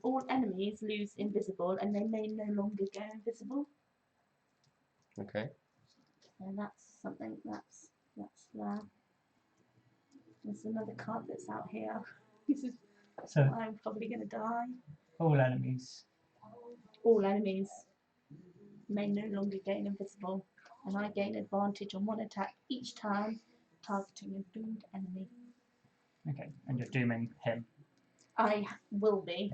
All enemies lose invisible and they may no longer go invisible. Okay. So that's something that's there. There's another card that's out here. This is So I'm probably going to die. all enemies. All enemies may no longer gain invisible, and I gain advantage on 1 attack each turn targeting a doomed enemy. Okay, and you're dooming him. I will be.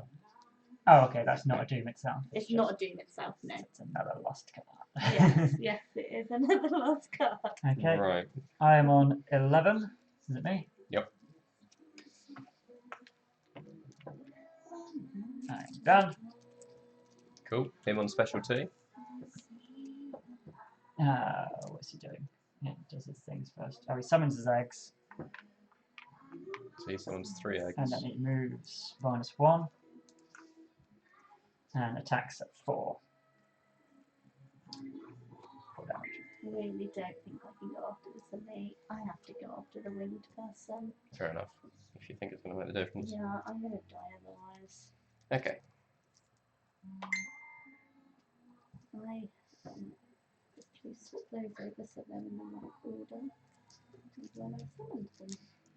Oh, okay, that's not a doom itself. It's not a doom itself, no. It's another lost card. Yes, yes, it is another lost card. Okay, Right. I am on 11. Is it me? Yep. I'm done. Cool. Him on special 2. What's he doing? He does his things first. Oh, he summons his eggs, So he summons 3 eggs. and then he moves -1, and attacks at 4. 4 damage. I really don't think I can go after this elite. I have to go after the winged person. Fair enough. If you think it's going to make the difference. Yeah, I'm going to die otherwise. Okay. I quickly swap those over so they're in the right order. And when I summoned them.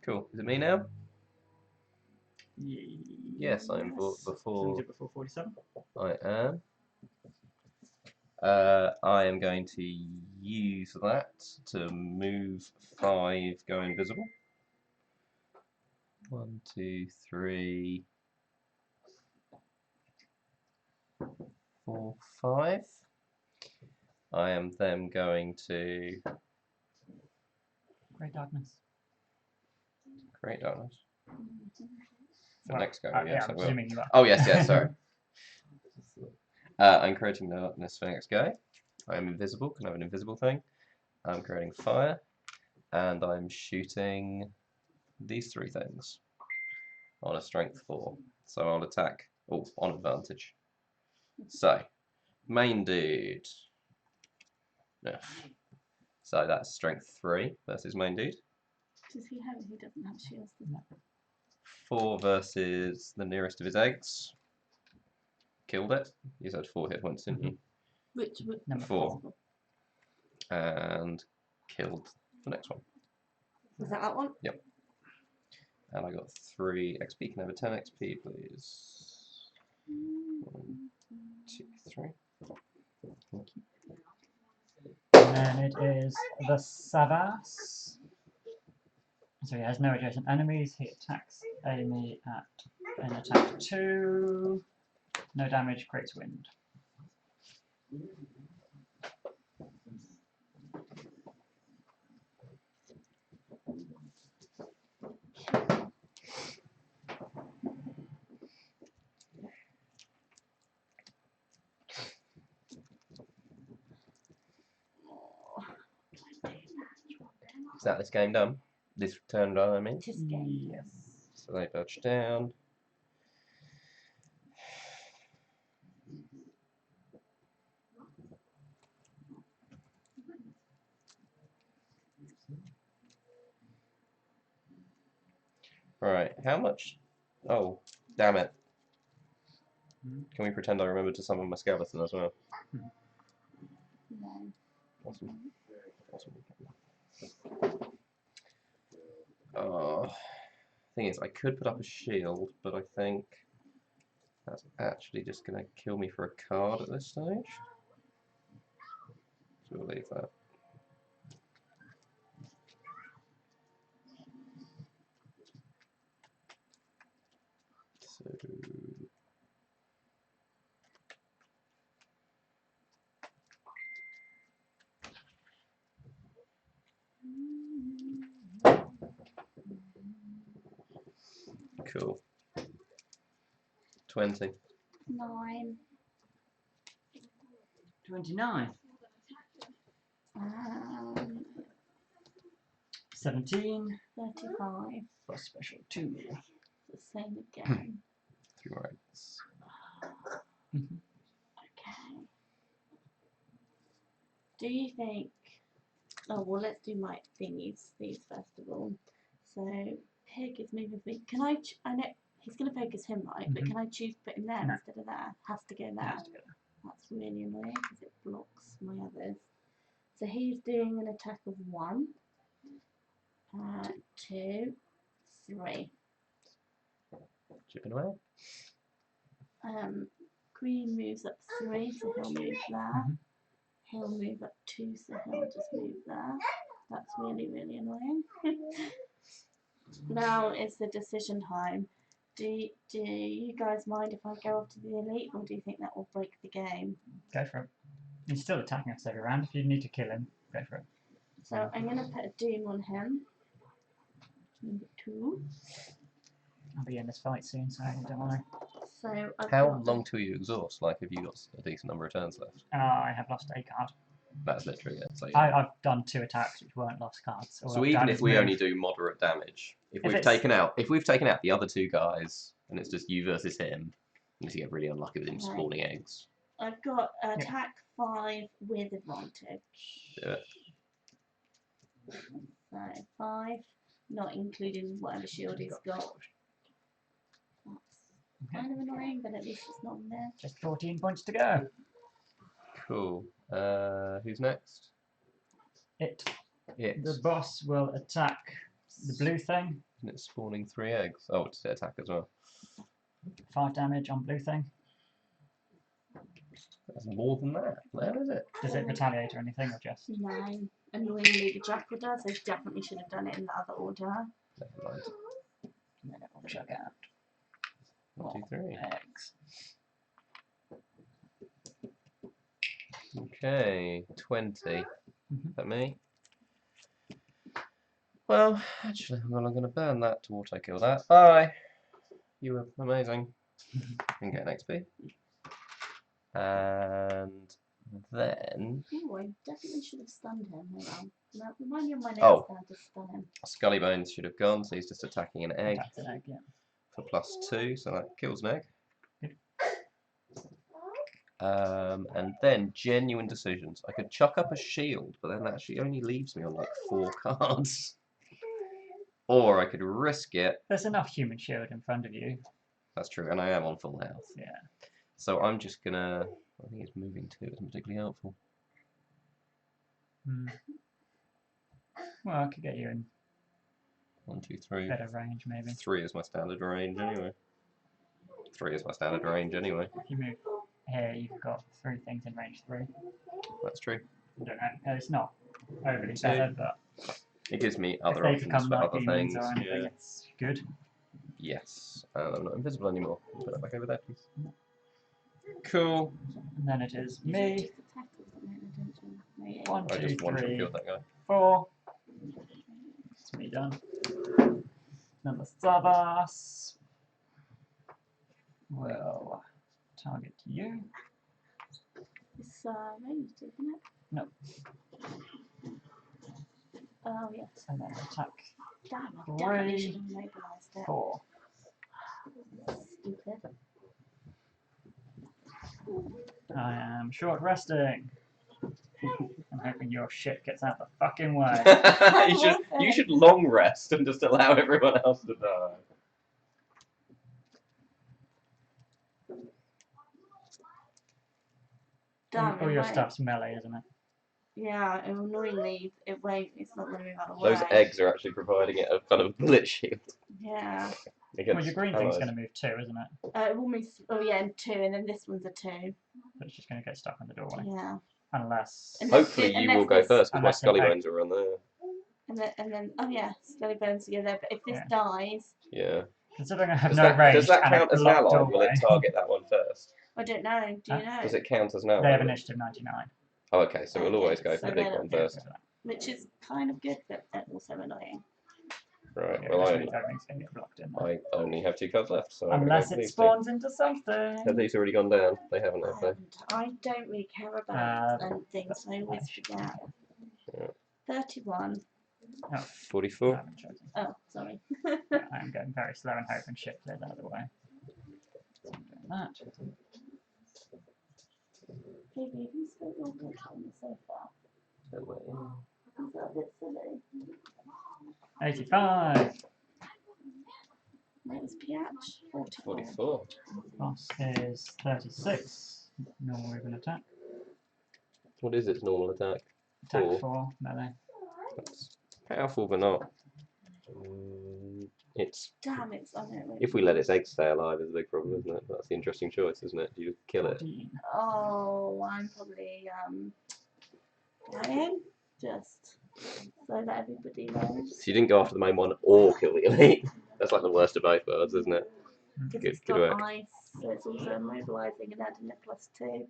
Cool. Is it me now? Yes, I'm So before. we did before 47. I am. I am going to use that to move 5, go invisible. 1, 2, 3, 4, 5. I am then going to Great darkness. create darkness. For Well, next go, yeah, yes, I'm I will. presuming you are. Oh yes, sorry. I'm creating darkness for next go. I am invisible, can have an invisible thing. I'm creating fire, and I'm shooting these 3 things on a strength 4. So I'll attack. Oh, on advantage. So, main dude. No. So that's strength 3 versus main dude. Does he have? He doesn't have shields. Does he? 4 versus the nearest of his eggs. Killed it. You said 4 hit points, didn't you? Which would Number 4. possible. And killed the next one. Was that one? Yep. And I got 3 XP. Can I have a 10 XP, please? 1, 2, 3. Thank you. And then it is the Savas. So he has no adjacent enemies. He attacks Amy at an attack 2. No damage, creates wind. Is that this game done? This turn done, I mean? This game. Yes. So they dodge down. Right, how much? Oh, damn it. Can we pretend I remember to summon my skeleton as well? No. Awesome. Awesome. Oh, thing is, I could put up a shield, but I think that's actually just going to kill me for a card at this stage. So we'll leave that. So cool. 20. 9. 29. 17. 35. Plus special 2. The same again. 3 more eggs. Okay. Do you think? Oh well, let's do my thingies. These first of all. So pig is moving me. Can I? I know he's going to focus him, right? But can I choose to put him there No. instead of there? Has to go there. That's really annoying because it blocks my others. So he's doing an attack of 1, 2, 3. Chipping away. Green moves up 3, so he'll move there. He'll move up 2, so he'll just move there. That's really, really annoying. Now is the decision time. Do you guys mind if I go off to the elite, or do you think that will break the game? Go for it. He's still attacking us every round. If you need to kill him, go for it. So I'm going to put a doom on him. Number 2. I'll be in this fight soon, so don't worry. So I've How got long till you exhaust? Like, have you got a decent number of turns left? I have lost a card. That's literally it. So, I've done 2 attacks which weren't lost cards. All so I've even done if is we move. only do moderate damage, if we've it's- taken out the other 2 guys, and it's just you versus him, you get really unlucky with him Right. spawning eggs. I've got attack 5 with advantage. Do it. So 5, not including whatever shield he's got. That's kind of annoying, but at least it's not in there. Just 14 points to go. Cool. Who's next? It. It. The boss will attack the blue thing. And it's spawning 3 eggs. Oh, it's the attack as well. 5 damage on blue thing. That's more than that. Where is it? Does it retaliate or anything, or just? 9. Annoyingly, the jackal does. I definitely should have done it in the other order. Never mind. And then it will check out 1, 2, 3. eggs. Okay, 20. Mhm. For me. Well, actually, I'm going to burn that to auto-kill that. Bye! You were amazing. And get an XP. And then... Oh, I definitely should have stunned him. Hold on. Now, remind me of my next Oh. turn to stun him. Scully Bones should have gone, so he's just attacking an egg. That's an egg, yeah. for +2, so that kills an egg. Good. And then genuine decisions. I could chuck up a shield, but then that actually only leaves me on like 4 cards. Or I could risk it. There's enough human shield in front of you. That's true, and I am on full health. Yeah. So I'm just gonna. I think it's moving 2 isn't particularly helpful. Well, I could get you in 1, 2, 3. better range, maybe. 3 is my standard range anyway. 3 is my standard range anyway. If you move here, you've got 3 things in range 3. That's true. I don't know. It's not overly So, better, but it gives me if other they options become for like other demons things. or anything, Yeah. it's good. Yes. And I'm not invisible anymore. Put that back over there, please. Cool. And then it is You me. just attack or something, don't you? No, yeah. 1, I 2, just one-shot 3, killed that guy. 4. It's me done. Then the Sabas will target you. It's ranged, isn't it? No. Oh, yes. And then attack Damn, I definitely 3, should have mobilised it. 4. Stupid. I am short resting. I'm hoping your shit gets out the fucking way. you should long rest and just allow everyone else to die. Damn, All it your won't. stuff's melee, isn't it? Yeah, annoyingly, it won't. It's not going to move out of the Those way. eggs are actually providing it a kind of bullet shield. Yeah. Well, your green thing's going to move too, isn't it? It will move. Oh, yeah, and 2, and then this one's a 2. But it's just going to get stuck on the doorway. Yeah. Unless. Hopefully you will go first because my unless scully it- bones are on there. And then, oh yeah, Scully Bones to go there. But if this Yeah. dies, Yeah. Considering I have Does no that, range does that and a count as an blocked ally? Will doorway, it target that one first? I don't know. Do you know? Does it count as an ally? they have initiative 99. Oh, okay, so we'll always go for So the big then- one first. Which is kind of good, but also annoying. Right, Yeah, well, which I, means everything's going to get blocked in there. I only have 2 cards left, so I'm gonna Unless go for it these spawns into something. Have these already gone down? They haven't, have they? I don't really care about things, so I always forget. Yeah. 31. I 44. haven't chosen. Oh, sorry. Yeah, I am going very slow and hoping shit clears out of the way. So I'm doing that. Phoebe, have you spent your book on the sofa? Is that a bit silly? 85 What was Piatch? 44. 44. plus is 36. Normal movement attack. What is its normal attack? Attack 4. 4, melee. That's powerful, but not. It's Damn, it's on it. if we let its eggs stay alive is a big problem, isn't it? That's the interesting choice, isn't it? Do you kill it? 14. Oh, I'm probably dying. Just so that everybody knows. So you didn't go after the main one or kill the elite. That's like the worst of both worlds, isn't it? Because Good- it's good got work. ice, so it's also immobilising and adding a +2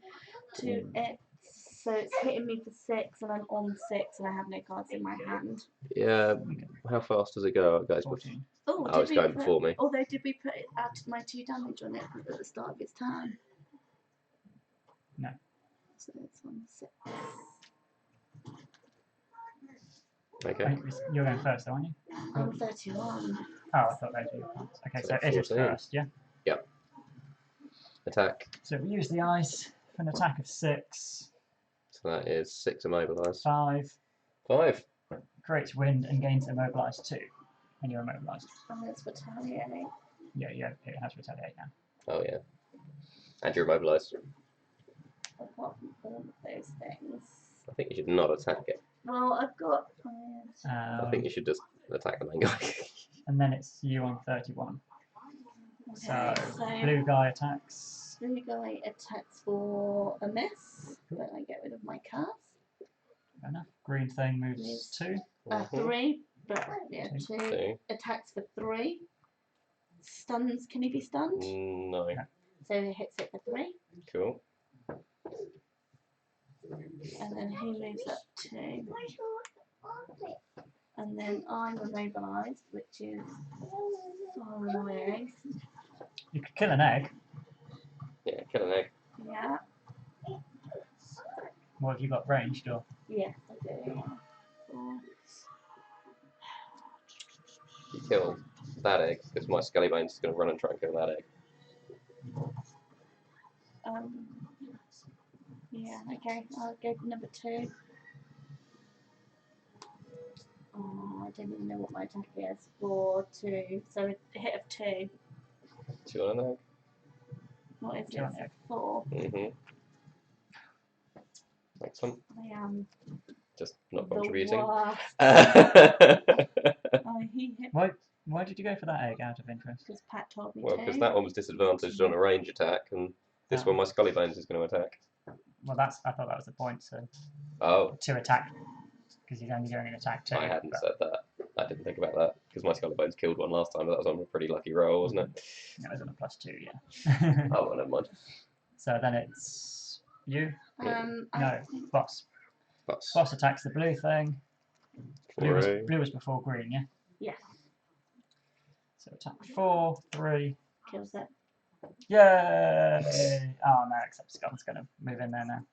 to it. So it's hitting me for 6, and I'm on 6, and I have no cards in my hand. Yeah. How fast does it go? It goes 14. Oh, Oh, it's going put, before me. Although, did we put add my 2 damage on it at the start of its turn? No. So it's on 6. Okay. You're going first, though, aren't you? I'm 31. Oh, I thought those were your cards. Okay, So so it is 14. first, yeah? Attack. So we use the ice for an attack of 6. So that is 6 immobilised. 5. 5. Creates wind and gains immobilised 2. And you're immobilised. And it's retaliating. Yeah, it has retaliate now. Oh yeah. And you're immobilised. Apart from all of those things. I think you should not attack it. Well, I've got. I think you should just attack the main guy. And then it's you on 31. Okay, So blue guy attacks. blue guy attacks for a miss, but I get rid of my cast. Fair enough. Green thing moves 2. 3, but yeah, 2. 2. Attacks for 3. Stuns, can he be stunned? No. So he hits it for 3. Cool. And then he moves up 2. And then I'm immobilised, which is so annoying. You could kill an egg. Yeah, kill an egg. Yeah, What have you got ranged or? yes, I do. You kill that egg, because my Skellybones is going to run and try and kill that egg. Yeah, okay, I'll go for number 2. Oh, I don't even know what my attack is. 4, 2, so a hit of 2. 2 on an egg. What is 2 on the it? egg. 4. Excellent. I am Just not the contributing. worst. He hit Why did you go for that egg out of interest? because Pat told me Well, to. because that one was disadvantaged on a range attack, and this one my Scullybones is going to attack. Well, I thought that was the point. So Oh, 2 attack, because he's only going to attack 2. I hadn't but said that. I didn't think about that, because my Scullybones killed one last time, but that was on a pretty lucky roll, wasn't it? It was on a +2, yeah. Oh, well, never mind. So then it's you. I No, boss. Plus Boss attacks the blue thing. Blue was 4. before green, yeah. Yeah, So attack 4, 3. kills it. Yay! Oh no, except Scott's going to move in there now.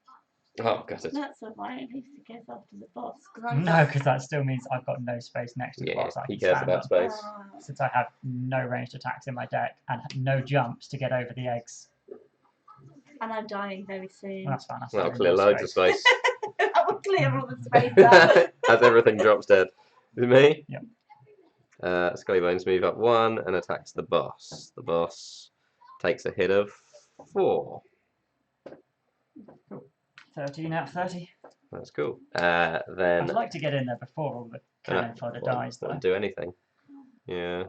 Oh, got it. That's alright, at least it goes after the boss. I'm No, because that still means I've got no space next to the Yeah, boss. I he can cares stand about on. space. Since I have no ranged attacks in my deck and no jumps to get over the eggs. and I'm dying very soon. Well, that's fine. That'll clear loads of space. That will clear all the space out. As everything drops dead. Is it me? Yep. Scullybones move up 1 and attacks the boss. The boss takes a hit of 4. 13 out of 30. That's cool. Then I'd like to get in there before all the cannon fodder dies, though. wouldn't do anything. Yeah.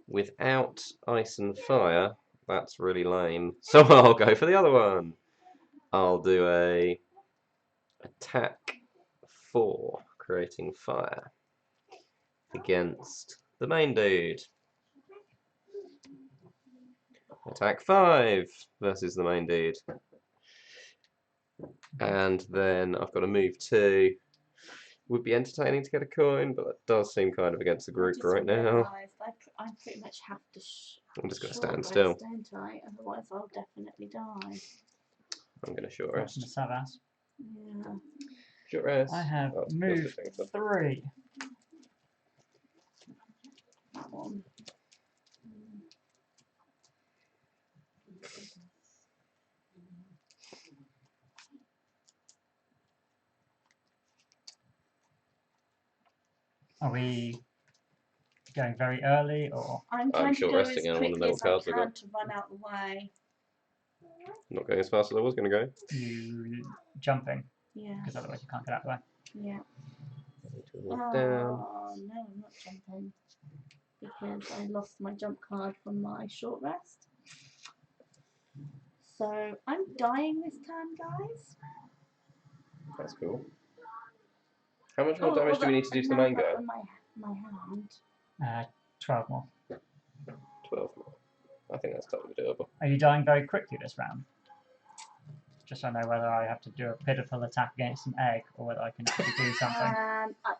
Without ice and fire, that's really lame. So I'll go for the other one. I'll do a attack 4, creating fire against the main dude. Attack 5 versus the main dude. And then I've got to move 2. Would be entertaining to get a coin, but that does seem kind of against the group right now. I pretty much have to. I'm just going to short stand rest, still. Don't I? Otherwise, I'll definitely die. I'm going to short That's rest. the Savas. Yeah. Short rest. I have Oh, that's moved the thing. 3. That one. Are we going very early or? I'm trying to short go as resting and I want to know quickly what as I cards I've can got. to run out the way. Not going as fast as I was going to go. You jumping? Yeah. Because otherwise you can't get out the way. Yeah. Walk down. Oh no, I'm not jumping because I lost my jump card from my short rest. So I'm dying this turn, guys. That's cool. How much more damage do we need to do to the main guy? My hand. 12 more. 12 more. I think that's totally doable. Are you dying very quickly this round? Just so I know whether I have to do a pitiful attack against an egg or whether I can actually do something.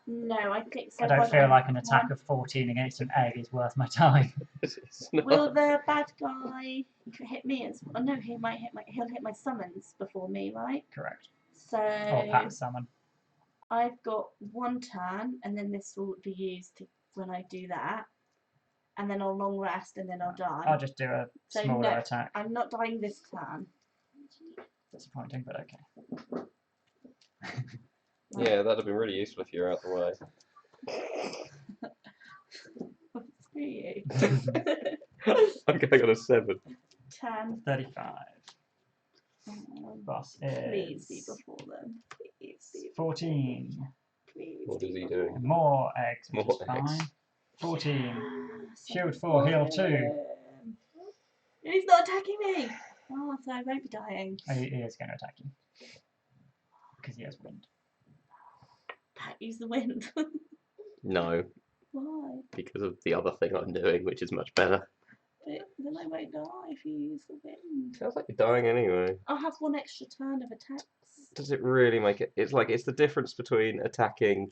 No, I think so. I don't feel like an attack of 14 against an egg is worth my time. It's not. Will the bad guy hit me as? Oh no, he'll hit my summons before me, right? Correct. So Or Pat's summon. I've got 1 turn, and then this will be used when I do that, and then I'll long rest, and then I'll die. I'll just do a So smaller no, attack. I'm not dying this turn. Disappointing, but okay. Yeah, that'd have been really useful if you're out the way. Screw you. I'm going on a 7. 10. 35. Boss Please be is before them. Please be 14. please. What is he doing? And more eggs, which More is fine. eggs. 14. Shield 4, heal 2. He's not attacking me. Oh, so I won't be dying. Oh, he is going to attack you. Because he has wind. Pat, use the wind. No, Why? because of the other thing I'm doing, which is much better. But then I won't die if you use the wind. Sounds like you're dying anyway. I'll have 1 extra turn of attacks. Does it really make it? It's like it's the difference between attacking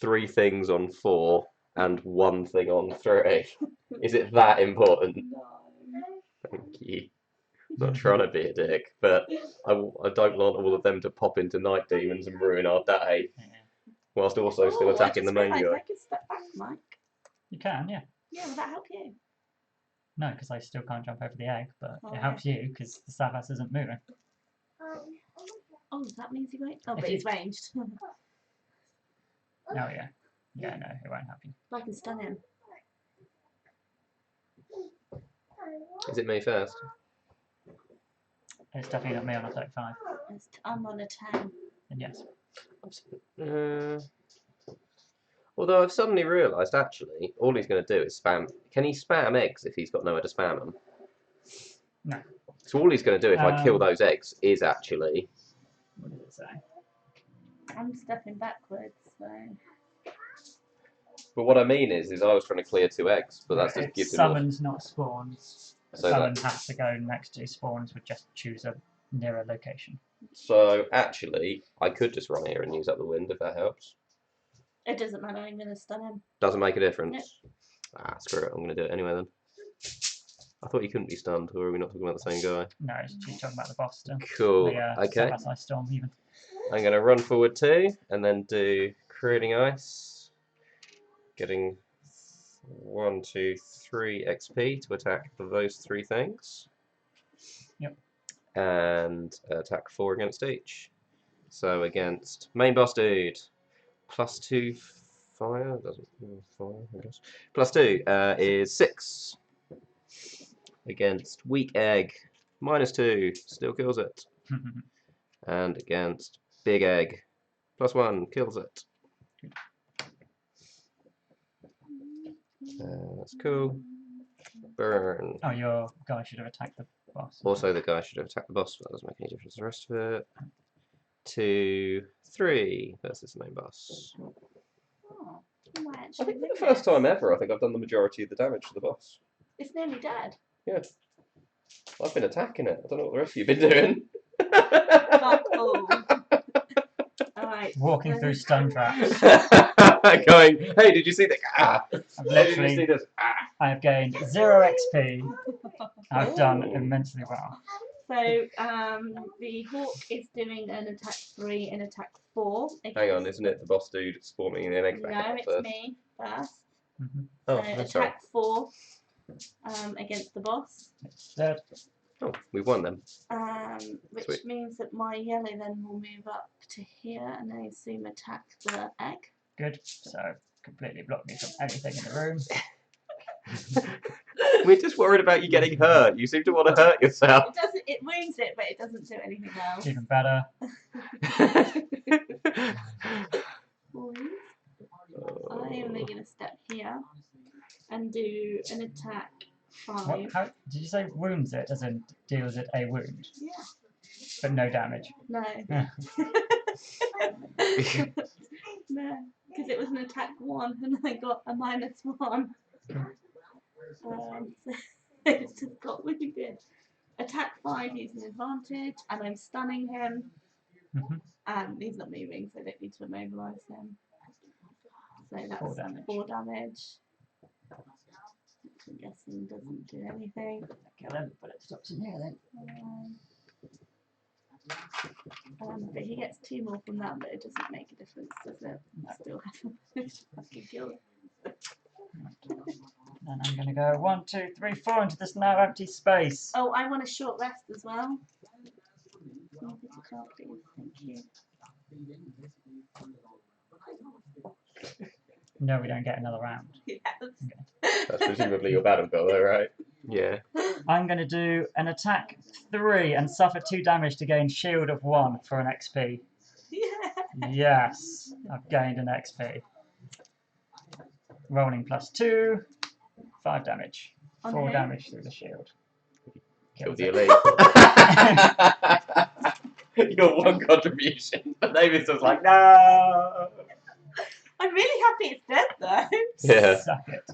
3 things on 4 and 1 thing on 3. Is it that important? No. Thank you. Not trying to be a dick, but I don't want all of them to pop into night demons and ruin our day. Yeah. whilst also still attacking the main I guy. could step back, Mike. You can, yeah. Yeah, will that help you? No, because I still can't jump over the egg, but Oh, it helps you because the Savas isn't moving. Oh, that means he won't. Oh, If but you- he's ranged. Oh yeah. Yeah, no, it won't help you. I can stun him. Is it me first? It's definitely not me on a 35. I'm on a 10. And yes. Although I've suddenly realised, actually, all he's going to do is spam. Can he spam eggs if he's got nowhere to spam them? No. So all he's going to do if I kill those eggs is actually. What did it say? I'm stepping backwards, so. But what I mean is I was trying to clear 2 eggs, but that's just It's gives him more. summons, not spawns. So Summon has to go next to spawns, would just choose a nearer location. So actually, I could just run here and use up the wind if that helps. It doesn't matter, I'm going to stun him. Doesn't make a difference. Ah, screw it. I'm going to do it anyway then. I thought you couldn't be stunned, or are we not talking about the same guy? No, she's talking about the boss still. Cool. The, Okay. Savas Ice Storm even. I'm going to run forward 2 and then do creating ice, getting 1, 2, 3 XP to attack those 3 things. Yep. And attack 4 against each. So against main boss dude, +2 fire, doesn't fire, I guess. +2 is 6. Against weak egg, -2, still kills it. And against big egg, +1, kills it. That's cool. Burn. Oh, your guy should have attacked the boss. Also, the guy should have attacked the boss, but that doesn't make any difference to the rest of it. 2, 3 versus the main boss. Oh, you might I actually think for win the first this. time ever, I think I've done the majority of the damage to the boss. It's nearly dead. Yeah. I've been attacking it. I don't know what the rest of you have been doing. Fuck all. Alright. Walking through stun traps. Going, hey, did you see that? Ah! I've Hey, did you literally, see this? Ah! I have gained 0 XP. I've done Ooh. immensely well. So, the hawk is doing an attack 3 and attack 4. Hang on, isn't it the boss dude spawning an egg back No, up it's first? me first. Mm-hmm. Oh, So, that's right. attack 4 against the boss. It's dead. Oh, we've won then. Which Sweet. means that my yellow then will move up to here and I assume attack the egg. Good. So completely blocked me from anything in the room. We're just worried about you getting hurt. You seem to want to hurt yourself. It doesn't. It wounds it, but it doesn't do anything else. Even better. I am then going to step here and do an attack 5. What, how, did you say wounds it, as in deals it a wound, Yeah. but no damage? No. Yeah. No, because it was an attack 1 and I got a -1. So it's just got wounded. Attack 5 using advantage, and I'm stunning him. He's not moving, so I don't need to immobilise him. So that's 4 damage. 4 damage. Which I'm guessing doesn't do anything. Kill him, but it stops in here then. But he gets 2 more from that, but it doesn't make a difference, does it? No. Still have fucking kill him. And I'm going to go 1, 2, 3, 4 into this now empty space. Oh, I want a short rest as well. Oh, please, thank you. No, we don't get another round. Yes. That's presumably your battle goal, though, right? Yeah. I'm going to do an attack 3 and suffer 2 damage to gain shield of 1 for an XP. Yeah. Yes, I've gained an XP. Rolling +2, 5 damage. On 4 who? damage through the shield. Kill Kills the it. elite. Your one contribution. But David's just like, no. I'm really happy it's dead though. Yeah. Suck it.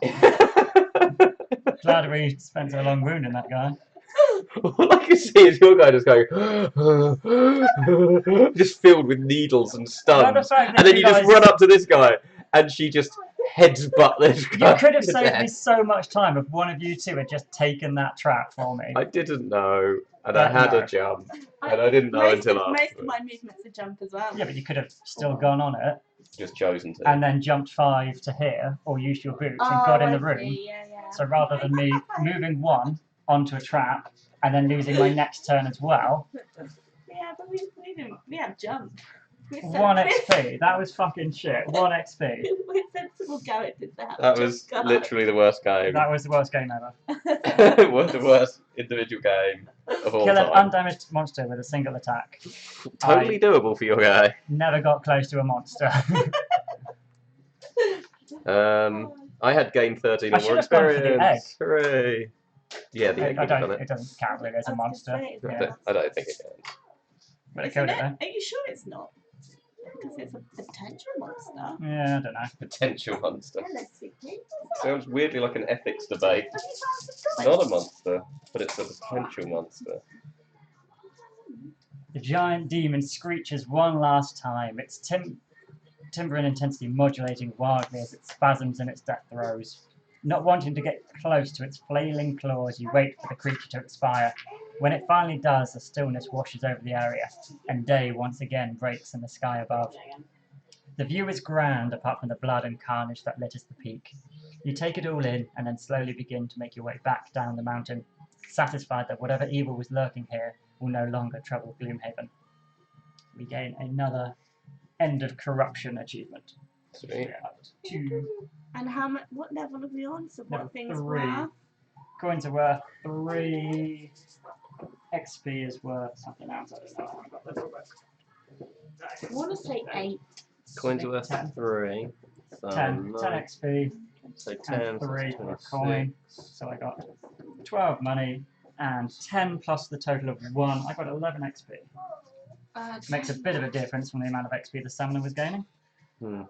Yeah. Glad we spent so long wounding that guy. All I can see is your guy just going, just filled with needles and Well, the stuns. fact that And then you just guys- run up to this guy, and she just headbutt this You guy could have to saved me death. so much time if one of you two had just taken that trap for me. I didn't know, and I had No. a jump, and I didn't know until Most of afterwards. my movements are jump as well. Yeah, but you could have still gone on it Just chosen to. and then jumped 5 to here, or used your boots and Oh, got in I the room. see, yeah. So rather than me moving 1 onto a trap and then losing my next turn as well, Yeah, but we didn't. We have jump. 1 XP. That was fucking shit. 1 XP. We're sensible characters that. That was literally the worst game. That was the worst game ever. The worst individual game of all Kill an time. undamaged monster with a single attack. Totally doable for your guy. Never got close to a monster. I had game 13 I or should more have gone for the experience. Hooray! Yeah, the egg I would have don't. done It doesn't count really as a I was monster. gonna say, it's Yeah. I don't think it can. But it Isn't killed it it? though. Are you sure it's not? Because it's a potential monster. Yeah, I don't know. Potential monster. Hello, sweetie. Sounds weirdly like an ethics debate. Have you found It's some toys? not a monster, but it's a potential monster. The giant demon screeches one last time, its timbre and intensity modulating wildly as it spasms in its death throes. Not wanting to get close to its flailing claws, you wait for the creature to expire. When it finally does, a stillness washes over the area, and day once again breaks in the sky above. The view is grand, apart from the blood and carnage that litters the peak. You take it all in, and then slowly begin to make your way back down the mountain, satisfied that whatever evil was lurking here will no longer trouble Gloomhaven. We gain another End of Corruption achievement. Sweet. Two And how much? What level are we on? So what Level things 3. were? Coins are worth 3. XP is worth something else. I don't know. I've got the book. I want to say 8. Coins are worth 10. 3. So 10 nine. XP So 10, and 3 so for a 26. coin. So I got 12 money and 10 plus the total of 1. I got 11 XP. Makes a bit of a difference from the amount of XP the summoner was gaining. Hmm.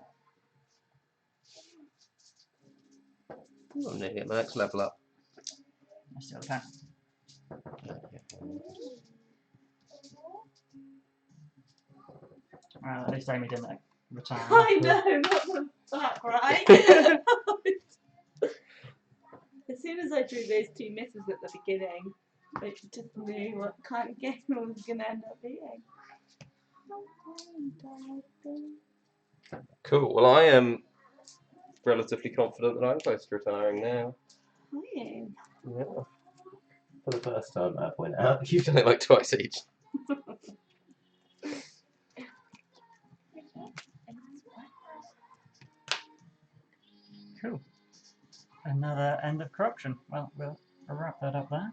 Ooh, I'm nearly get my next level up. I still can. Well, at least Amy didn't retire. I know, not the fuck, right? As soon as I drew those 2 misses at the beginning, I just knew what kind of game I was going to end up being. Cool. Well, I am relatively confident that I'm close to retiring now. Are you? Yeah. For the first time, I point out. You've done it like twice each. Cool. Another End of Corruption. Well, we'll wrap that up there.